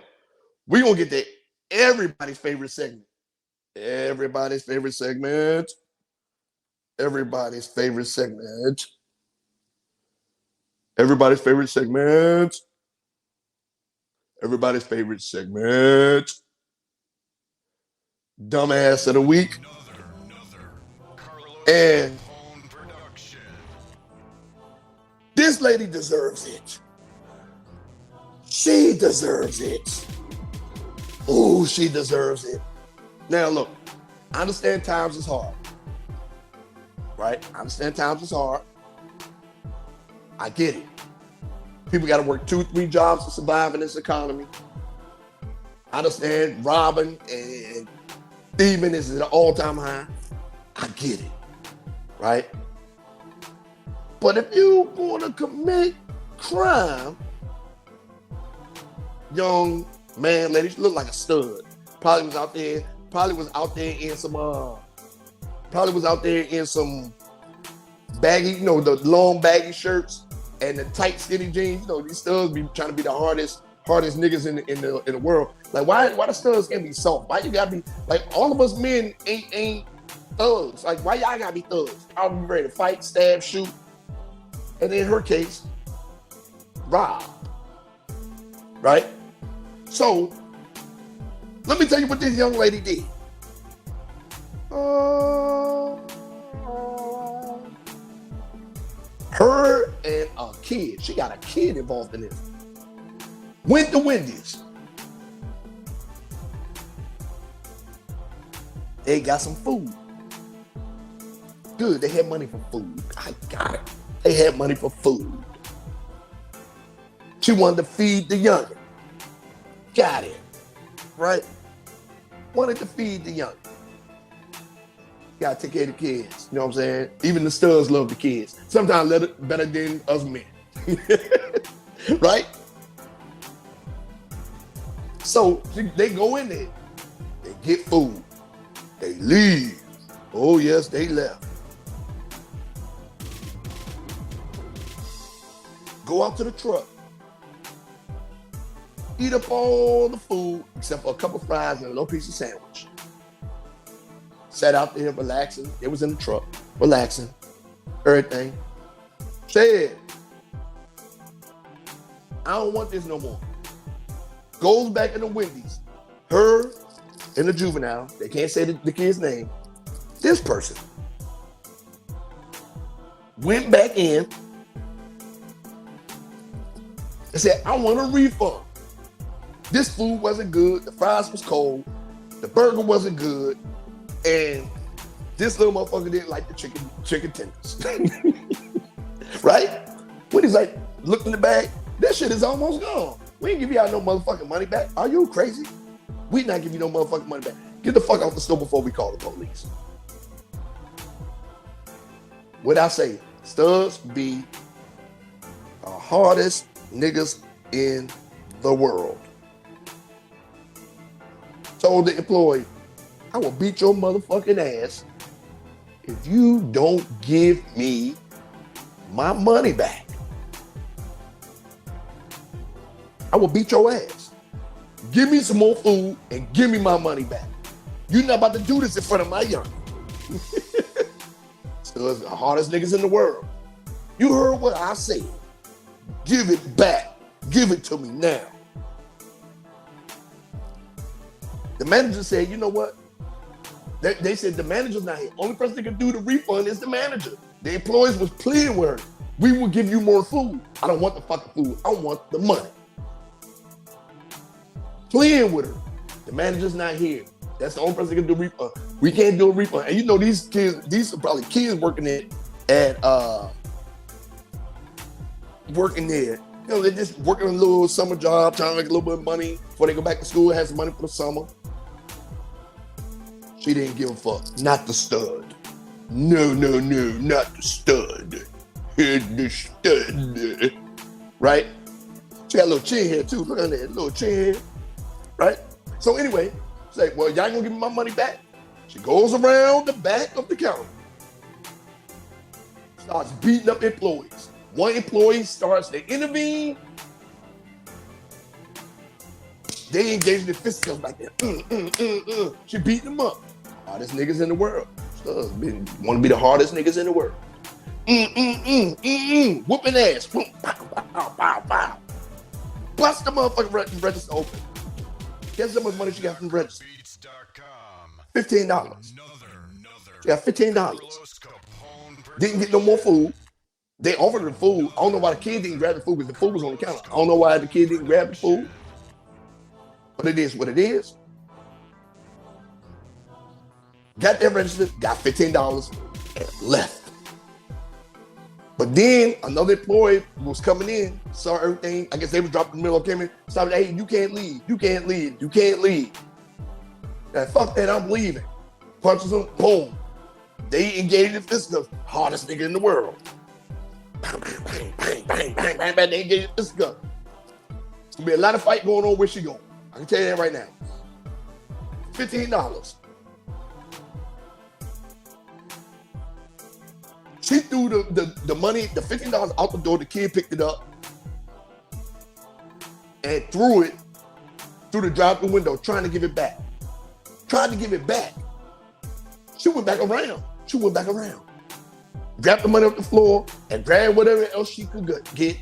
we're going to get to everybody's favorite segment. Everybody's favorite segment. Everybody's favorite segment. Everybody's favorite segment. Everybody's favorite segment. Dumbass of the week. And this lady deserves it. She deserves it. Oh, she deserves it. Now, look, I understand times is hard. Right? I understand times is hard. I get it. People got to work 2-3 jobs to survive in this economy. I understand robbing and thieving is at an all-time high. I get it. Right? But if you want to commit crime, young man, ladies, look like a stud. Probably was out there in some baggy, you know, the long baggy shirts and the tight skinny jeans. You know, these studs be trying to be the hardest niggas in the world. Like, why the studs can't be soft? Why you gotta be like, all of us men ain't thugs? Like, why y'all gotta be thugs? I'll be ready to fight, stab, shoot, and in her case, rob. Right? So, let me tell you what this young lady did. Her and a kid, she got a kid involved in this, went to Wendy's. They got some food. Good, they had money for food. I got it. They had money for food. She wanted to feed the youngin'. Got it. Right? Wanted to feed the youngin'. Gotta take care of the kids. You know what I'm saying? Even the studs love the kids. Sometimes better than us men. Right? So they go in there. They get food. They leave. Oh, yes, they left. Go out to the truck. Eat up all the food except for a couple fries and a little piece of sandwich. Sat out there relaxing. It was in the truck, relaxing, everything. Said, I don't want this no more. Goes back in the Wendy's. Her and the juvenile, they can't say the kid's name. This person went back in and said, I want a refund. This food wasn't good. The fries was cold. The burger wasn't good. And this little motherfucker didn't like the chicken tenders. Right? When he's like, looked in the bag, that shit is almost gone. We ain't give y'all no motherfucking money back. Are you crazy? We not give you no motherfucking money back. Get the fuck out the store before we call the police. What I say, studs be the hardest niggas in the world. Told the employee, I will beat your motherfucking ass if you don't give me my money back. I will beat your ass. Give me some more food and give me my money back. You're not about to do this in front of my young. So it's the hardest niggas in the world. You heard what I said. Give it back. Give it to me now. The manager said, you know what? They said the manager's not here. Only person that can do the refund is the manager. The employees was pleading with her. We will give you more food. I don't want the fucking food. I want the money. Pleading with her. The manager's not here. That's the only person that can do a refund. We can't do a refund. And you know these kids, these are probably kids working there. You know, they're just working a little summer job, trying to make a little bit of money before they go back to school, have some money for the summer. She didn't give a fuck. Not the stud. No, not the stud. The stud. Right? She got a little chin hair too. Look at that, little chin hair. Right? So anyway, she's like, well, y'all gonna give me my money back? She goes around the back of the counter. Starts beating up employees. One employee starts to intervene. They engage in the fisticuffs like that. She beating them up. Hardest niggas in the world. Want to be the hardest niggas in the world. Whooping ass. Boom, pow, pow, pow, pow. Bust the motherfucking register open. Guess how much money she got from the register? $15. She got $15. Didn't get no more food. They offered her the food. I don't know why the kid didn't grab the food because the food was on the counter. I don't know why the kid didn't grab the food. But it is what it is. Got that register, got $15 and left. But then another employee was coming in, saw everything. I guess they was dropping the middle, came in, started, hey, you can't leave. You can't leave. You can't leave. And fuck that, I'm leaving. Punches him, boom. They engaged in fisticuffs. Hardest nigga in the world. Bang, bang, bang, bang, bang, bang, bang. They engaged in fisticuffs. There's gonna be a lot of fight going on where she going. I can tell you that right now. $15. She threw the money, the $15 out the door. The kid picked it up and threw it through the drive-through window, trying to give it back. Tried to give it back. She went back around. Grabbed the money off the floor and grabbed whatever else she could get.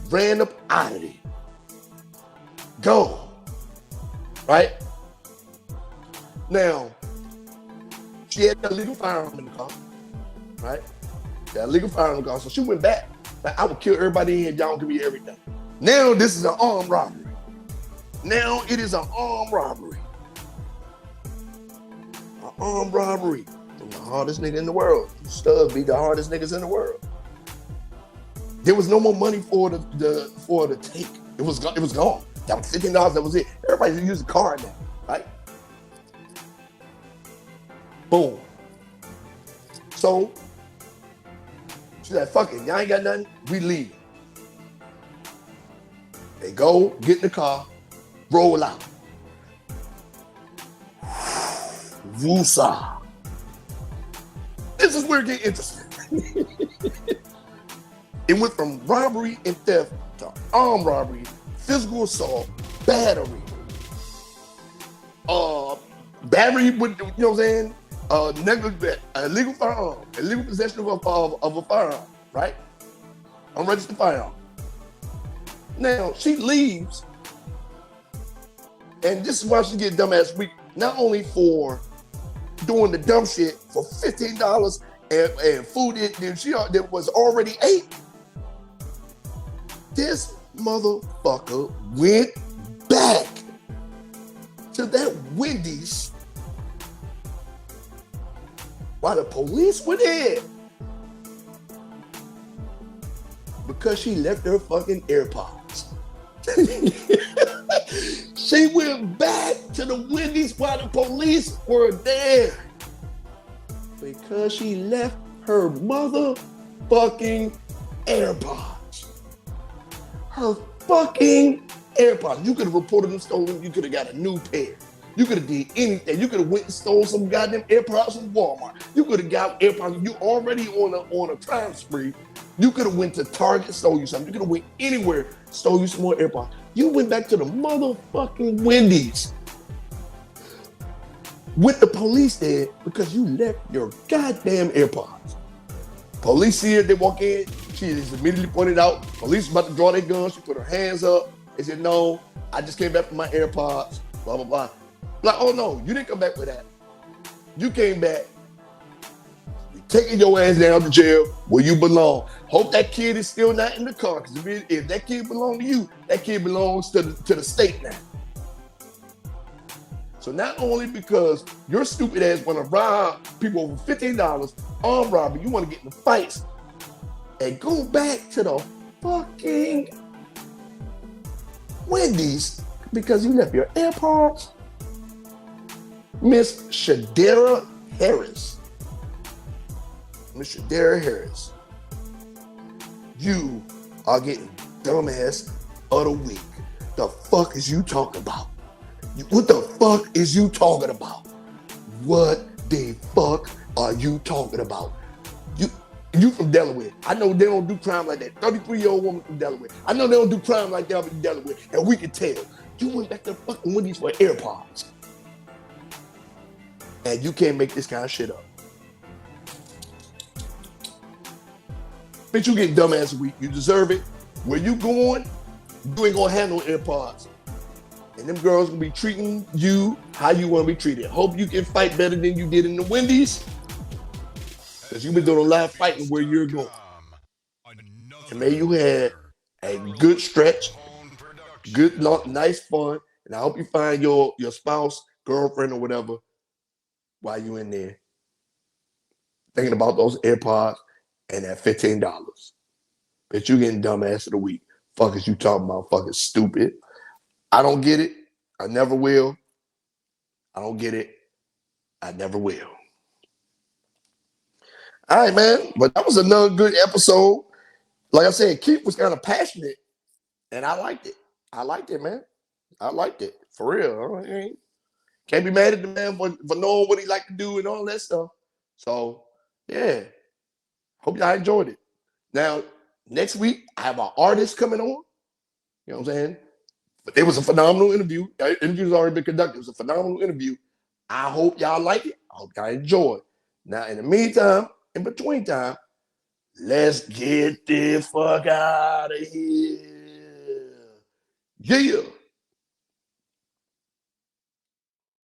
Ran up out of there. Go. Right? Now, she had a legal firearm in the car. Right? Got a legal firearm in the car. So she went back. Like, I would kill everybody in here. Y'all give me everything. Now this is an armed robbery. Now it is an armed robbery. An armed robbery. From the hardest nigga in the world. Stubbs be the hardest niggas in the world. There was no more money for the take. It was gone. That was $15. That was it. Everybody's using a card now, right? Boom. So she's like, fuck it, y'all ain't got nothing. We leave. They go, get in the car, roll out. Wusa. This is where it gets interesting. It went from robbery and theft to armed robbery, physical assault, battery. Battery with, you know what I'm saying? Illegal firearm, illegal possession of a firearm, right? Unregistered firearm. Now, she leaves, and this is why she get dumbass week, not only for doing the dumb shit for $15 and food that was already ate. This motherfucker went back to that Wendy's while the police were there because she left her fucking AirPods. She went back to the Wendy's while the police were there because she left her motherfucking AirPods. Her fucking AirPods. You could have reported them stolen. You could have got a new pair. You could have did anything. You could have went and stole some goddamn AirPods from Walmart. You could have got AirPods. You already on a crime spree. You could have went to Target, stole you something. You could have went anywhere, stole you some more AirPods. You went back to the motherfucking Wendy's with the police there because you left your goddamn AirPods. Police see her, they walk in. She is immediately pointed out. Police about to draw their guns. She put her hands up. They said, no, I just came back with my AirPods, blah, blah, blah. Like, oh no, you didn't come back with that. You came back. We taking your ass down to jail where you belong. Hope that kid is still not in the car. Because if that kid belongs to you, that kid belongs to the state now. So not only because your stupid ass want to rob people over $15, armed robbery, you want to get in the fights and go back to the fucking Wendy's because you left your AirPods. Miss Shadaira Harris. Miss Shadaira Harris. You are getting dumbass of the week. The fuck is you talking about? What the fuck is you talking about? What the fuck are you talking about? You from Delaware. I know they don't do crime like that. 33-year-old woman from Delaware. I know they don't do crime like that in Delaware. And we can tell. You went back to fucking Wendy's for AirPods. And you can't make this kind of shit up. Bitch, you get dumbass a week. You deserve it. Where you going, you ain't gonna have no AirPods. And them girls gonna be treating you how you wanna be treated. Hope you can fight better than you did in the Wendy's. Because you've been doing a lot of fighting where you're going. And may you have a good stretch, good, nice fun. And I hope you find your spouse, girlfriend, or whatever while you're in there thinking about those AirPods and that $15. But you getting dumbass of the week. Fuck is you talking about? Fucking stupid. I don't get it. I never will. I don't get it. I never will. All right, man. But that was another good episode. Like I said, Keith was kind of passionate, and I liked it. I liked it, man. I liked it. For real. Can't be mad at the man for knowing what he liked to do and all that stuff. So, yeah. Hope y'all enjoyed it. Now, next week, I have an artist coming on. You know what I'm saying? But it was a phenomenal interview. The interview's already been conducted. It was a phenomenal interview. I hope y'all like it. I hope y'all enjoy it. Now, in the meantime, in between time, let's get the fuck out of here. Yeah.